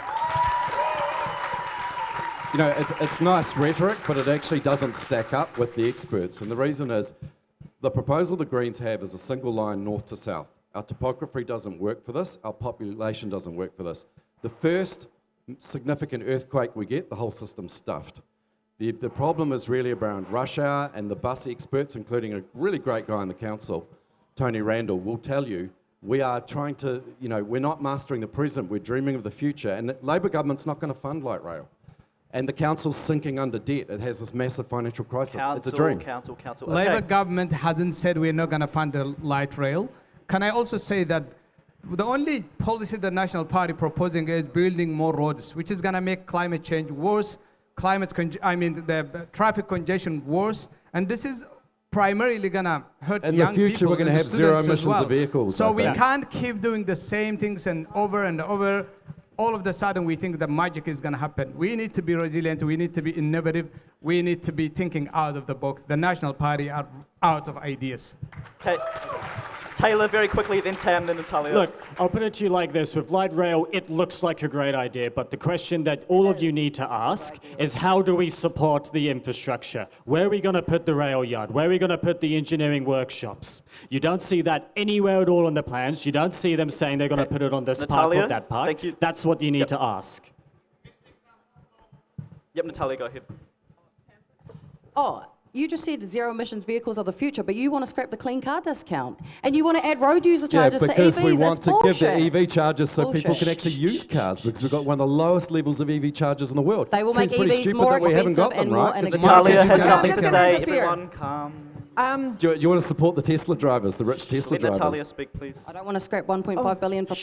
You know, it's nice rhetoric, but it actually doesn't stack up with the experts. And the reason is, the proposal the Greens have is a single line north to south. Our topography doesn't work for this. Our population doesn't work for this. The first significant earthquake we get, the whole system's stuffed. The problem is really around rush hour, and the bus experts, including a really great guy in the council, Tony Randall, will tell you we are trying to, you know, we're not mastering the present, we're dreaming of the future, and the Labor government's not going to fund light rail. And the council's sinking under debt. It has this massive financial crisis. It's a dream. Council. Labor Okay. government hasn't said we're not going to fund the light rail. Can I also say that the only policy the National Party proposing is building more roads, which is going to make climate change worse, the traffic congestion worse, and this is primarily going to hurt In young the future, people we're going to and have zero students as emissions well. of vehicles. So I we think. can't keep doing the same things and over. All of a sudden, we think the magic is going to happen. We need to be resilient. We need to be innovative. We need to be thinking out of the box. The National Party are out of ideas. Okay. Taylor, very quickly, then Tam, then Natalia. Look, I'll put it to you like this. With light rail, it looks like a great idea, but the question that all of you need to ask is how do we support the infrastructure? Where are we going to put the rail yard? Where are we going to put the engineering workshops? You don't see that anywhere at all in the plans. You don't see them saying they're going to put it on this Natalia, park or that park. thank you. That's what you need to ask. Yep, Natalia, go ahead. Oh, you just said zero emissions vehicles are the future, but you want to scrap the clean car discount, and you want to add road user charges to because EVs. we want It's to give bullshit. the EV charges so people Bullshit. can actually use cars, because we've got one of the lowest levels of EV charges in the world. They will make Seems pretty EVs stupid more that we haven't expensive got them, and more right? 'Cause inexpensive. Natalia Market has is something gonna to interfere. say. Everyone, calm. Do you want to support the Tesla drivers, the rich Tesla Let drivers? Natalia speak, please. I don't want to scrap 1.5 billion for.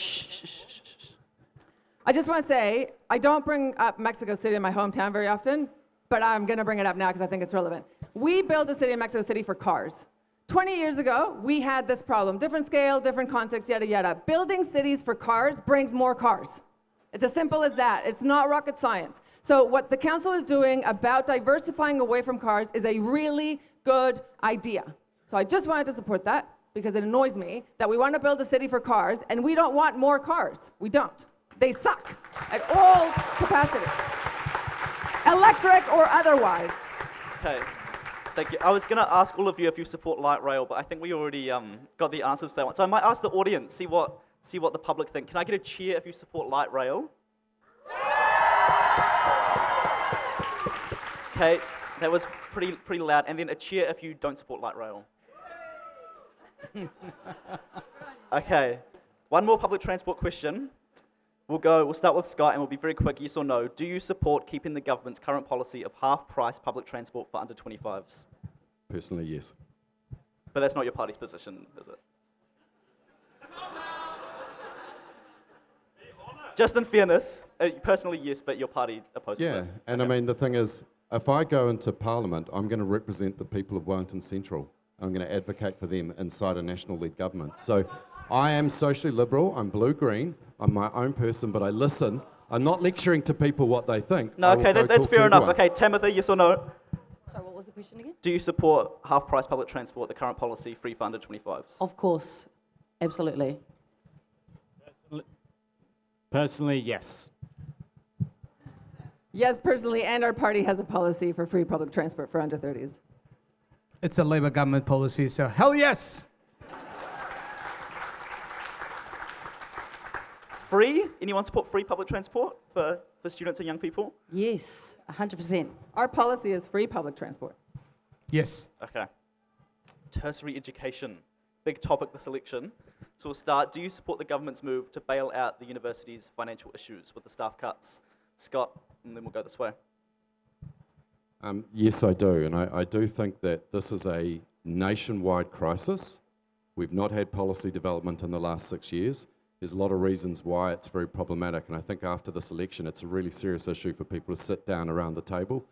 I just want to say, I don't bring up Mexico City in my hometown very often, but I'm going to bring it up now because I think it's relevant. We built a city in Mexico City for cars. 20 years ago, we had this problem. Different scale, different context, yada, yada. Building cities for cars brings more cars. It's as simple as that. It's not rocket science. So what the council is doing about diversifying away from cars is a really good idea. So I just wanted to support that because it annoys me that we want to build a city for cars and we don't want more cars. We don't. They suck at all capacity, electric or otherwise. Okay. Thank you. I was going to ask all of you if you support light rail, but I think we already got the answers to that one. So I might ask the audience, see what the public think. Can I get a cheer if you support light rail? Okay, that was pretty loud. And then a cheer if you don't support light rail. Okay, one more public transport question. We'll start with Scott and we'll be very quick, yes or no. Do you support keeping the government's current policy of half-price public transport for under 25s? Personally, yes. But that's not your party's position, is it? Just in fairness, personally yes, but your party opposes it. Yeah, and I mean, the thing is, if I go into Parliament, I'm going to represent the people of Wellington Central. I'm going to advocate for them inside a national-led government. So I am socially liberal, I'm blue-green, I'm my own person, but I listen. I'm not lecturing to people what they think. No, I will okay, go that's talk to fair enough. everyone. Okay, Tamatha, yes or no? Sorry, what was the question again? Do you support half-price public transport, the current policy, free for under 25s? Of course, absolutely. Personally, yes. Yes, personally, and our party has a policy for free public transport for under 30s. It's a Labour government policy, so hell yes! Free? Anyone support free public transport for students and young people? Yes, 100%. Our policy is free public transport. Yes. Okay. Tertiary education. Big topic this election. So we'll start. Do you support the government's move to bail out the university's financial issues with the staff cuts? Scott, and then we'll go this way. Yes, I do, and I do think that this is a nationwide crisis. We've not had policy development in the last 6 years. There's a lot of reasons why it's very problematic, and I think after this election, it's a really serious issue for people to sit down around the table.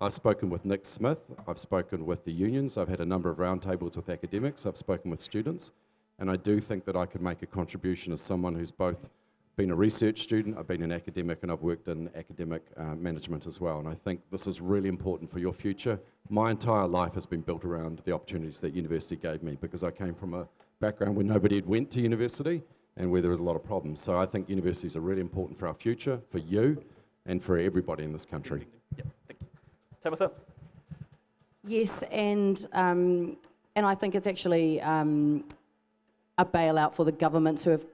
I've spoken with Nick Smith, I've spoken with the unions, I've had a number of roundtables with academics, I've spoken with students, and I do think that I could make a contribution as someone who's both been a research student, I've been an academic, and I've worked in academic management as well, and I think this is really important for your future. My entire life has been built around the opportunities that university gave me because I came from a background where nobody had went to university and where there was a lot of problems. So I think universities are really important for our future, for you, and for everybody in this country. Yeah, thank you. Tamatha? Yes, and I think it's actually a bailout for the governments who have,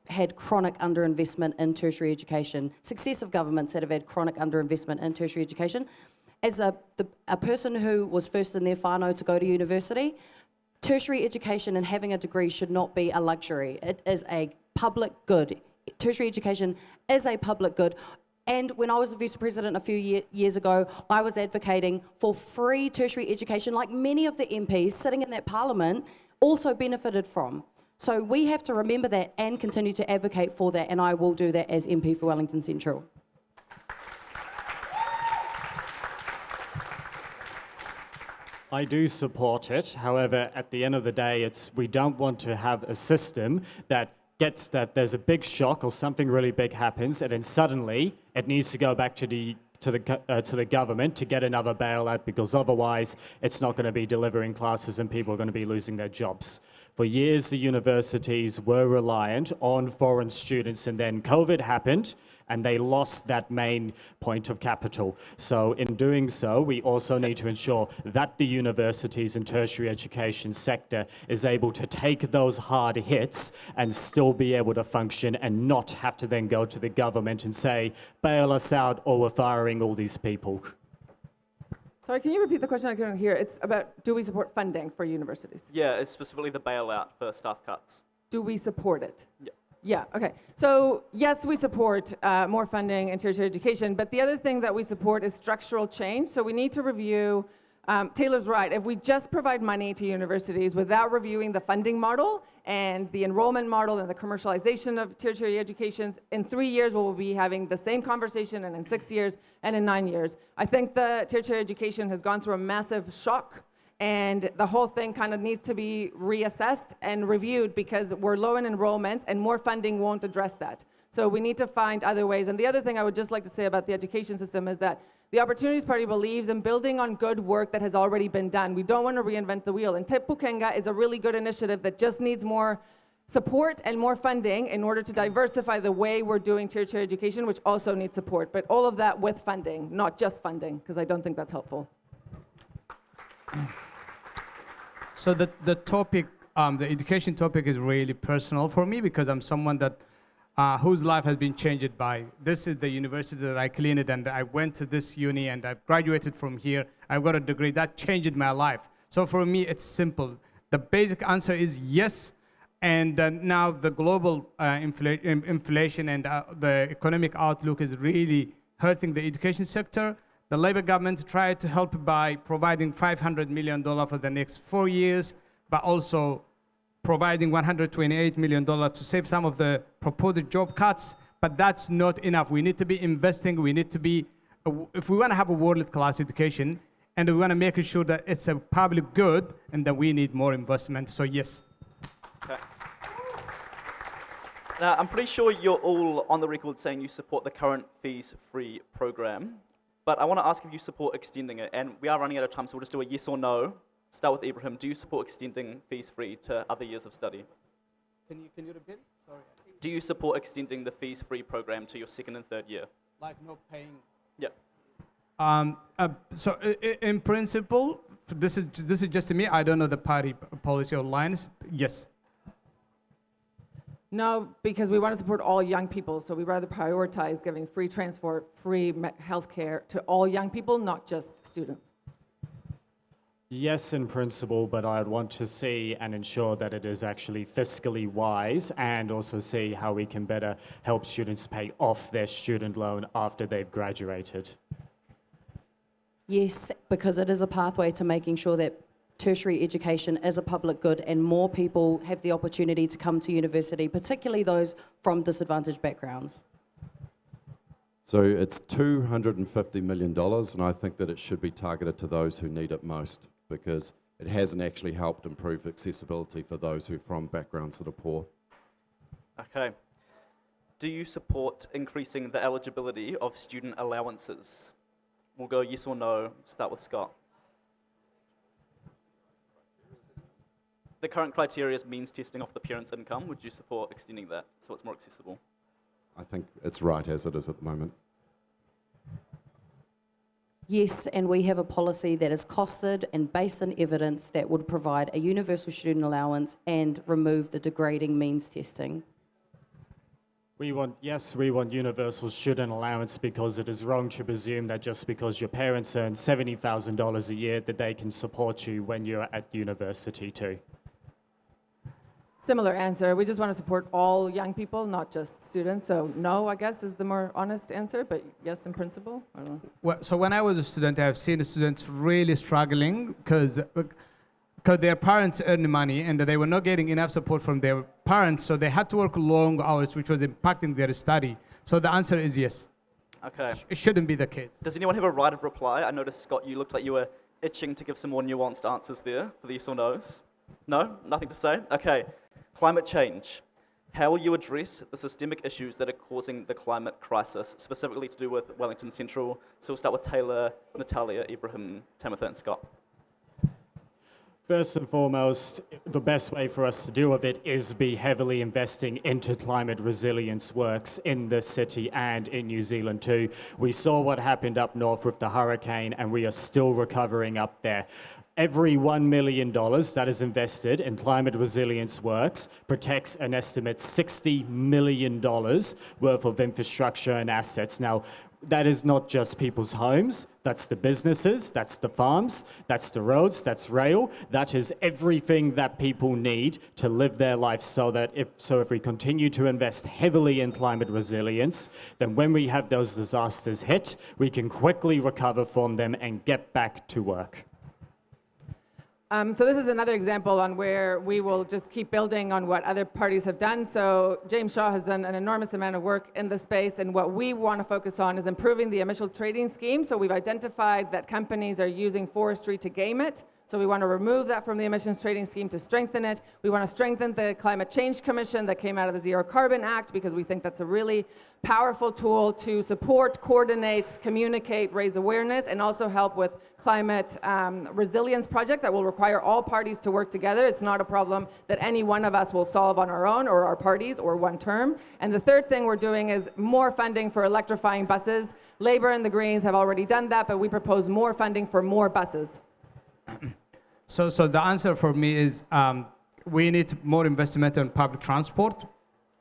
had chronic underinvestment in tertiary education, successive governments that have had chronic underinvestment in tertiary education. As a person who was first in their whānau to go to university, tertiary education and having a degree should not be a luxury. It is a public good. Tertiary education is a public good. And when I was the VUWSA president a few years ago, I was advocating for free tertiary education, like many of the MPs sitting in that parliament also benefited from. So we have to remember that and continue to advocate for that, and I will do that as MP for Wellington Central. I do support it. However, at the end of the day, we don't want to have a system that gets that there's a big shock or something really big happens, and then suddenly it needs to go back to the government to get another bailout, because otherwise it's not going to be delivering classes and people are going to be losing their jobs. For years, the universities were reliant on foreign students, and then COVID happened and they lost that main point of capital. So in doing so, we also need to ensure that the universities and tertiary education sector is able to take those hard hits and still be able to function and not have to then go to the government and say, bail us out or we're firing all these people. Sorry, can you repeat the question? I couldn't hear. It's about, do we support funding for universities? Yeah, it's specifically the bailout for staff cuts. Do we support it? Yeah. Yeah, okay. So yes, we support more funding in tertiary education, but the other thing that we support is structural change. So we need to review, Taylor's right, if we just provide money to universities without reviewing the funding model and the enrollment model and the commercialization of tertiary education, in 3 years we'll be having the same conversation, and in 6 years and in 9 years. I think the tertiary education has gone through a massive shock, and the whole thing kind of needs to be reassessed and reviewed, because we're low in enrollment and more funding won't address that. So we need to find other ways. And the other thing I would just like to say about the education system is that the Opportunities Party believes in building on good work that has already been done. We don't want to reinvent the wheel. And Te Pukenga is a really good initiative that just needs more support and more funding in order to diversify the way we're doing tertiary education, which also needs support. But all of that with funding, not just funding, because I don't think that's helpful. So the topic, the education topic is really personal for me, because I'm someone that whose life has been changed by, this is the university that I cleaned, and I went to this uni and I graduated from here. I got a degree that changed my life. So for me, it's simple. The basic answer is yes. And now the global inflation and the economic outlook is really hurting the education sector. The Labour government tried to help by providing $500 million for the next 4 years, but also providing $128 million to save some of the proposed job cuts. But that's not enough. We need to be investing. We need to be, if we want to have a world-class education, and we want to make sure that it's a public good, and that we need more investment. So yes. Okay. Now, I'm pretty sure you're all on the record saying you support the current fees-free program. But I want to ask if you support extending it, and we are running out of time, so we'll just do a yes or no. Start with Ibrahim. Do you support extending fees-free to other years of study? Can you repeat? Sorry. Do you support extending the fees-free program to your second and third year? Like no paying. Yeah. So in principle, this is just me. I don't know the party policy or lines. Yes. No, because we want to support all young people, so we rather prioritize giving free transport, free healthcare to all young people, not just students. Yes, in principle, but I'd want to see and ensure that it is actually fiscally wise, and also see how we can better help students pay off their student loan after they've graduated. Yes, because it is a pathway to making sure that tertiary education is a public good and more people have the opportunity to come to university, particularly those from disadvantaged backgrounds. So it's $250 million, and I think that it should be targeted to those who need it most, because it hasn't actually helped improve accessibility for those who are from backgrounds that are poor. Okay. Do you support increasing the eligibility of student allowances? We'll go yes or no. Start with Scott. The current criteria is means testing off the parent's income. Would you support extending that so it's more accessible? I think it's right as it is at the moment. Yes, and we have a policy that is costed and based on evidence that would provide a universal student allowance and remove the degrading means testing. We want universal student allowance because it is wrong to presume that just because your parents earn $70,000 a year that they can support you when you're at university too. Similar answer. We just want to support all young people, not just students. So no, I guess, is the more honest answer, but yes, in principle. I don't know. Well, so when I was a student, I've seen students really struggling because their parents earn money and they were not getting enough support from their parents, so they had to work long hours, which was impacting their study. So the answer is yes. Okay. It shouldn't be the case. Does anyone have a right of reply? I noticed, Scott, you looked like you were itching to give some more nuanced answers there for the yes or no's. No? Nothing to say? Okay. Climate change. How will you address the systemic issues that are causing the climate crisis, specifically to do with Wellington Central? So we'll start with Taylor, Natalia, Ibrahim, Tamatha, and Scott. First and foremost, the best way for us to deal with it is be heavily investing into climate resilience works in the city and in New Zealand too. We saw what happened up north with the hurricane and we are still recovering up there. Every $1 million that is invested in climate resilience works protects an estimate $60 million worth of infrastructure and assets. Now, that is not just people's homes, that's the businesses, that's the farms, that's the roads, that's rail, that is everything that people need to live their life so if we continue to invest heavily in climate resilience, then when we have those disasters hit, we can quickly recover from them and get back to work. So this is another example on where we will just keep building on what other parties have done. So James Shaw has done an enormous amount of work in this space, and what we want to focus on is improving the emission trading scheme. So we've identified that companies are using forestry to game it. So we want to remove that from the emissions trading scheme to strengthen it. We want to strengthen the Climate Change Commission that came out of the Zero Carbon Act because we think that's a really powerful tool to support, coordinate, communicate, raise awareness, and also help with climate resilience projects that will require all parties to work together. It's not a problem that any one of us will solve on our own or our parties or one term. And the third thing we're doing is more funding for electrifying buses. Labour and the Greens have already done that, but we propose more funding for more buses. So the answer for me is we need more investment in public transport.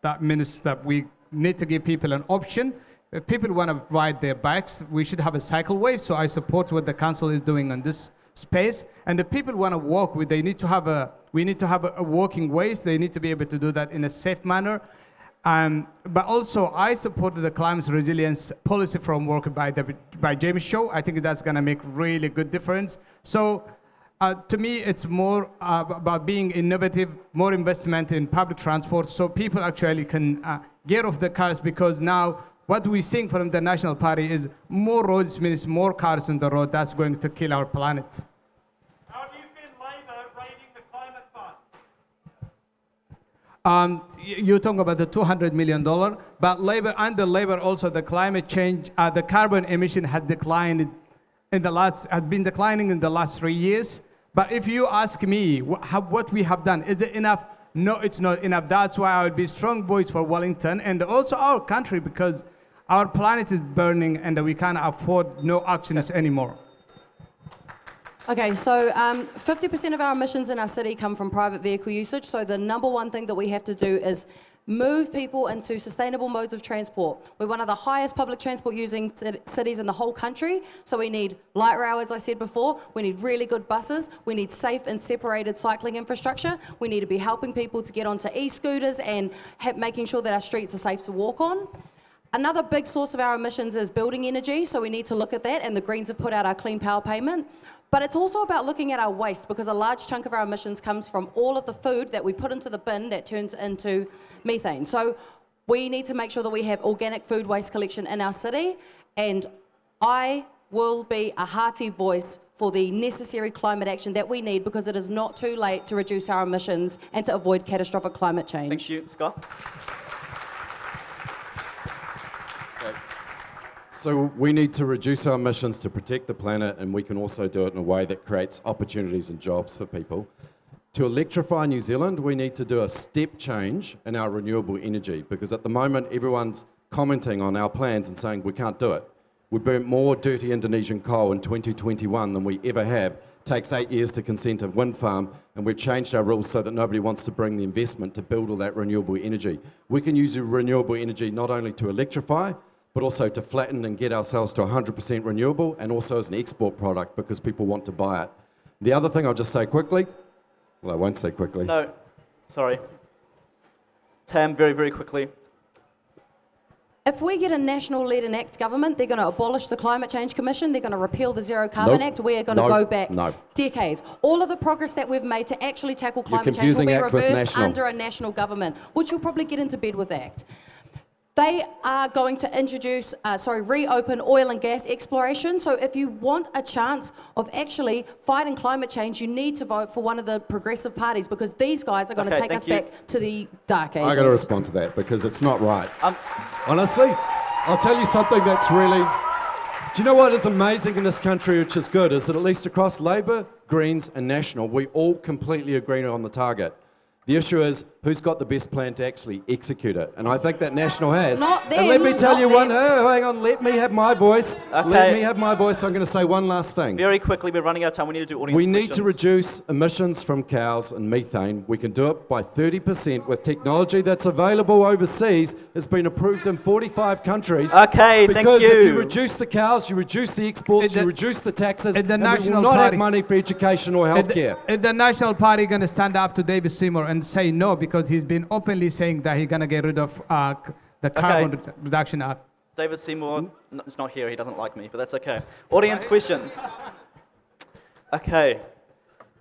That means that we need to give people an option. If people want to ride their bikes, we should have a cycleway. So I support what the council is doing on this space. And the people want to walk, we need to have a walking ways. They need to be able to do that in a safe manner. But also, I support the climate resilience policy framework by James Shaw. I think that's going to make really good difference. So to me, it's more about being innovative, more investment in public transport so people actually can get off the cars, because now what we're seeing from the National Party is more roads means more cars on the road. That's going to kill our planet. How do you feel Labour raiding the climate fund? You're talking about the $200 million, but Labour also the climate change, the carbon emission had declined had been declining in the last 3 years. But if you ask me what we have done, is it enough? No, it's not enough. That's why I would be strong voice for Wellington and also our country, because our planet is burning and we can't afford no actions anymore. Okay, so 50% of our emissions in our city come from private vehicle usage. So the number one thing that we have to do is move people into sustainable modes of transport. We're one of the highest public transport using cities in the whole country. So we need light rail, as I said before. We need really good buses. We need safe and separated cycling infrastructure. We need to be helping people to get onto e-scooters and making sure that our streets are safe to walk on. Another big source of our emissions is building energy, so we need to look at that, and the Greens have put out our clean power payment. But it's also about looking at our waste, because a large chunk of our emissions comes from all of the food that we put into the bin that turns into methane. So we need to make sure that we have organic food waste collection in our city, and I will be a hearty voice for the necessary climate action that we need, because it is not too late to reduce our emissions and to avoid catastrophic climate change. Thank you, Scott. So we need to reduce our emissions to protect the planet, and we can also do it in a way that creates opportunities and jobs for people. to electrify New Zealand, we need to do a step change in our renewable energy, because at the moment everyone's commenting on our plans and saying we can't do it. We burnt more dirty Indonesian coal in 2021 than we ever have. Takes 8 years to consent a wind farm, and we've changed our rules so that nobody wants to bring the investment to build all that renewable energy. We can use renewable energy not only to electrify, but also to flatten and get ourselves to 100% renewable, and also as an export product because people want to buy it. The other thing I'll just say quickly, well, I won't say quickly. No, sorry. Tam, very, very quickly. If we get a national-led enact government, they're going to abolish the Climate Change Commission, they're going to repeal the Zero Carbon Nope. Act, we're going to No. go back No. decades. All of the progress that we've made to actually tackle You're climate change will confusing be ACT with reversed national. under a national government, which will probably get into bed with ACT. They are going to introduce, reopen oil and gas exploration. So if you want a chance of actually fighting climate change, you need to vote for one of the progressive parties, because these guys are going to Okay, take us thank you. back to the dark ages. I got to respond to that because it's not right. Honestly, I'll tell you something that's really... Do you know what is amazing in this country, which is good, is that at least across Labour, Greens and National, we all completely agree on the target. The issue is who's got the best plan to actually execute it, and I think that National has. Not them, and let me tell not you one. them. Oh, hang on, let me have my voice. Okay. Let me have my voice. I'm going to say one last thing. Very quickly, we're running out of time. We need to do audience We need to questions. reduce emissions from cows and methane. We can do it by 30% with technology that's available overseas. It's been approved in 45 countries. Okay, thank Because if you you. reduce the cows, you reduce the exports, And you the- reduce the taxes, and the and we will National not have Party- money for education or healthcare. Is the National Party going to stand up to David Seymour and say no, because he's been openly saying that he's going to get rid of the Carbon Reduction Act? David Seymour is not here. He doesn't like me, but that's okay. Audience questions. Okay.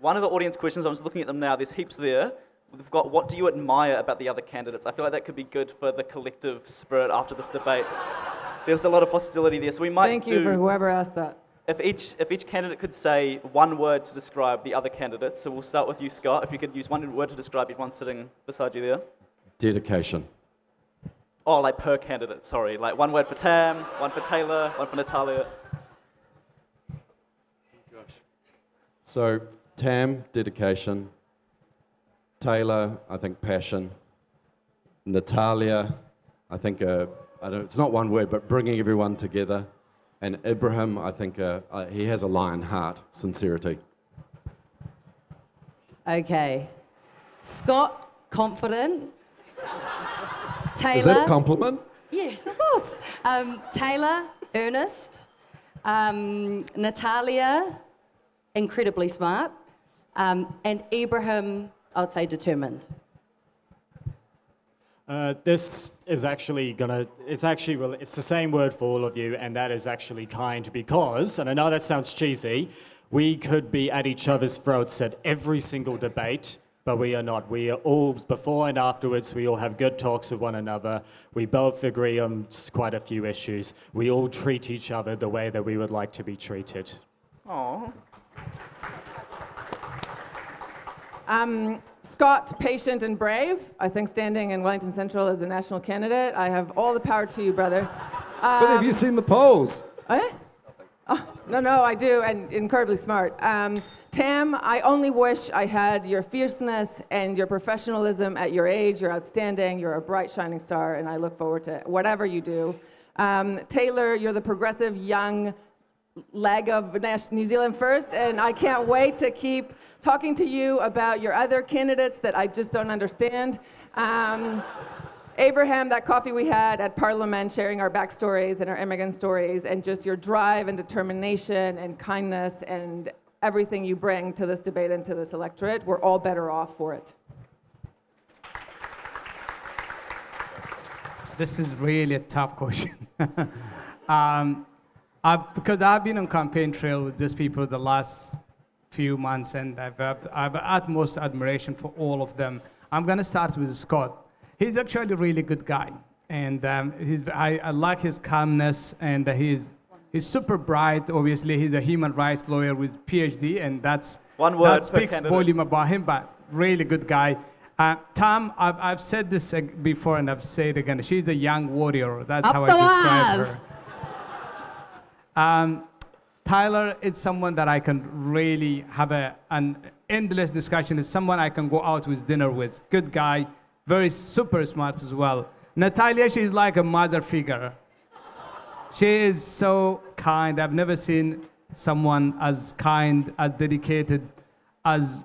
One of the audience questions, I'm just looking at them now. There's heaps there. We've got, what do you admire about the other candidates? I feel like that could be good for the collective spirit after this debate. There's a lot of hostility there, so we might Thank you for whoever asked that. If each candidate could say one word to describe the other candidates, so we'll start with you, Scott. If you could use one word to describe everyone sitting beside you there. Dedication. Oh, like per candidate, sorry. Like one word for Tam, one for Taylor, one for Natalia. So, Tam, dedication. Taylor, I think passion. Natalia, I think, it's not one word, but bringing everyone together. And Ibrahim, I think he has a lion heart, sincerity. Okay. Scott, confident. Taylor. Is that a compliment? Yes, of course. Taylor, earnest. Natalia, incredibly smart. And Ibrahim, I would say determined. This is actually it's the same word for all of you, and that is actually kind, because, and I know that sounds cheesy, we could be at each other's throats at every single debate, but we are not. We are all, before and afterwards, we all have good talks with one another. We both agree on quite a few issues. We all treat each other the way that we would like to be treated. Aww. Scott, patient and brave. I think standing in Wellington Central as a national candidate, I have all the power to you, brother. But have you seen the polls? Eh? Oh, no, I do, and incredibly smart. Tam, I only wish I had your fierceness and your professionalism at your age. You're outstanding, you're a bright, shining star, and I look forward to whatever you do. Taylor, you're the progressive young leg of New Zealand First, and I can't wait to keep talking to you about your other candidates that I just don't understand. Abraham, that coffee we had at Parliament, sharing our backstories and our immigrant stories, and just your drive and determination and kindness and everything you bring to this debate and to this electorate, we're all better off for it. This is really a tough question. Because I've been on campaign trail with these people the last few months, and I've utmost admiration for all of them. I'm going to start with Scott. He's actually a really good guy, and I like his calmness, and he's super bright. Obviously, he's a human rights lawyer with PhD, and that speaks volume about him. But really good guy. Tam, I've said this before, and I've said it again. She's a young warrior. That's how I describe her. Tyler is someone that I can really have endless discussion. Is someone I can go out with dinner with. Good guy, very super smart as well. Natalia, she's like a mother figure. She is so kind. I've never seen someone as kind, as dedicated, as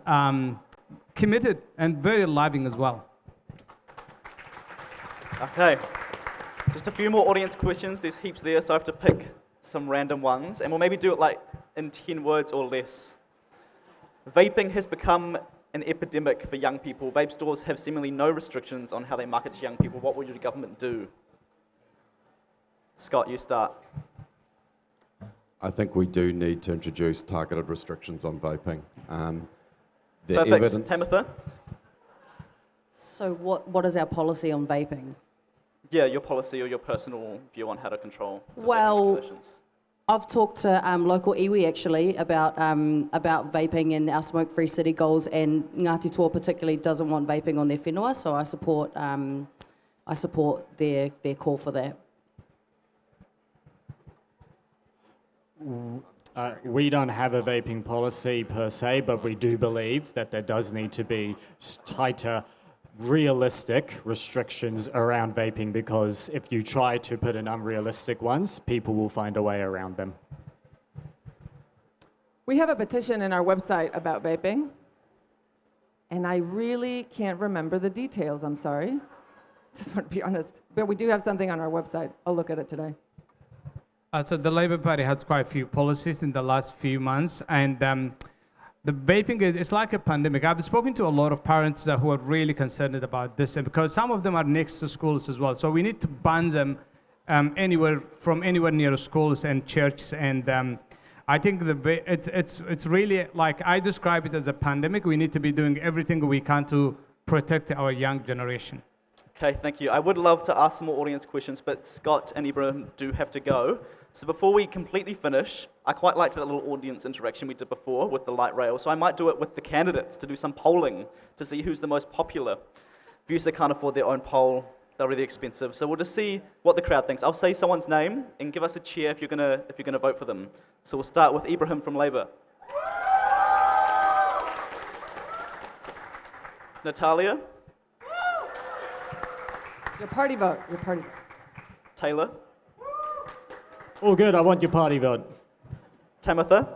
committed, and very loving as well. Okay. Just a few more audience questions. There's heaps there, so I have to pick some random ones, and we'll maybe do it like in 10 words or less. Vaping has become an epidemic for young people. Vape stores have seemingly no restrictions on how they market to young people. What will your government do? Scott, you start. I think we do need to introduce targeted restrictions on vaping. The Perfect. evidence. Tamatha? So what is our policy on vaping? Yeah, your policy or your personal view on how to control the vaping Well, regulations. I've talked to local iwi actually about vaping and our smoke-free city goals, and Ngāti Toa particularly doesn't want vaping on their whenua, so I support their call for that. We don't have a vaping policy per se, but we do believe that there does need to be tighter, realistic restrictions around vaping, because if you try to put in unrealistic ones, people will find a way around them. We have a petition in our website about vaping, and I really can't remember the details, I'm sorry. Just want to be honest. But we do have something on our website. I'll look at it today. So the Labour Party has quite a few policies in the last few months, and the vaping it's like a pandemic. I've spoken to a lot of parents who are really concerned about this, and because some of them are next to schools as well. So we need to ban them anywhere near schools and churches. And I think it's really like I describe it as a pandemic. We need to be doing everything we can to protect our young generation. Okay, thank you. I would love to ask some more audience questions, but Scott and Ibrahim do have to go. So before we completely finish, I quite liked that little audience interaction we did before with the light rail, so I might do it with the candidates to do some polling to see who's the most popular. VUWSA can't afford their own poll, they're really expensive, so we'll just see what the crowd thinks. I'll say someone's name and give us a cheer if you're gonna vote for them. So we'll start with Ibrahim from Labour. Natalia? Your party vote. Taylor? All good, I want your party vote. Tamatha?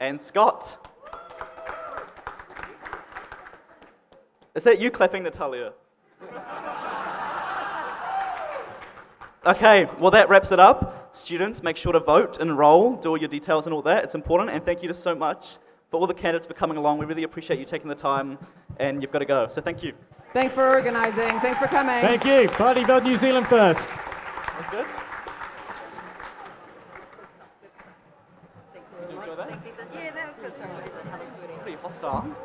And Scott? Is that you clapping, Natalia? Okay, well that wraps it up. Students, make sure to vote, enroll, do all your details and all that. It's important, and thank you so much for all the candidates for coming along. We really appreciate you taking the time, and you've got to go. So thank you. Thanks for organizing. Thanks for coming. Thank you. Party vote New Zealand first. That's good. Did you enjoy that? Thanks, Ethan. Yeah, that was good. Pretty hostile.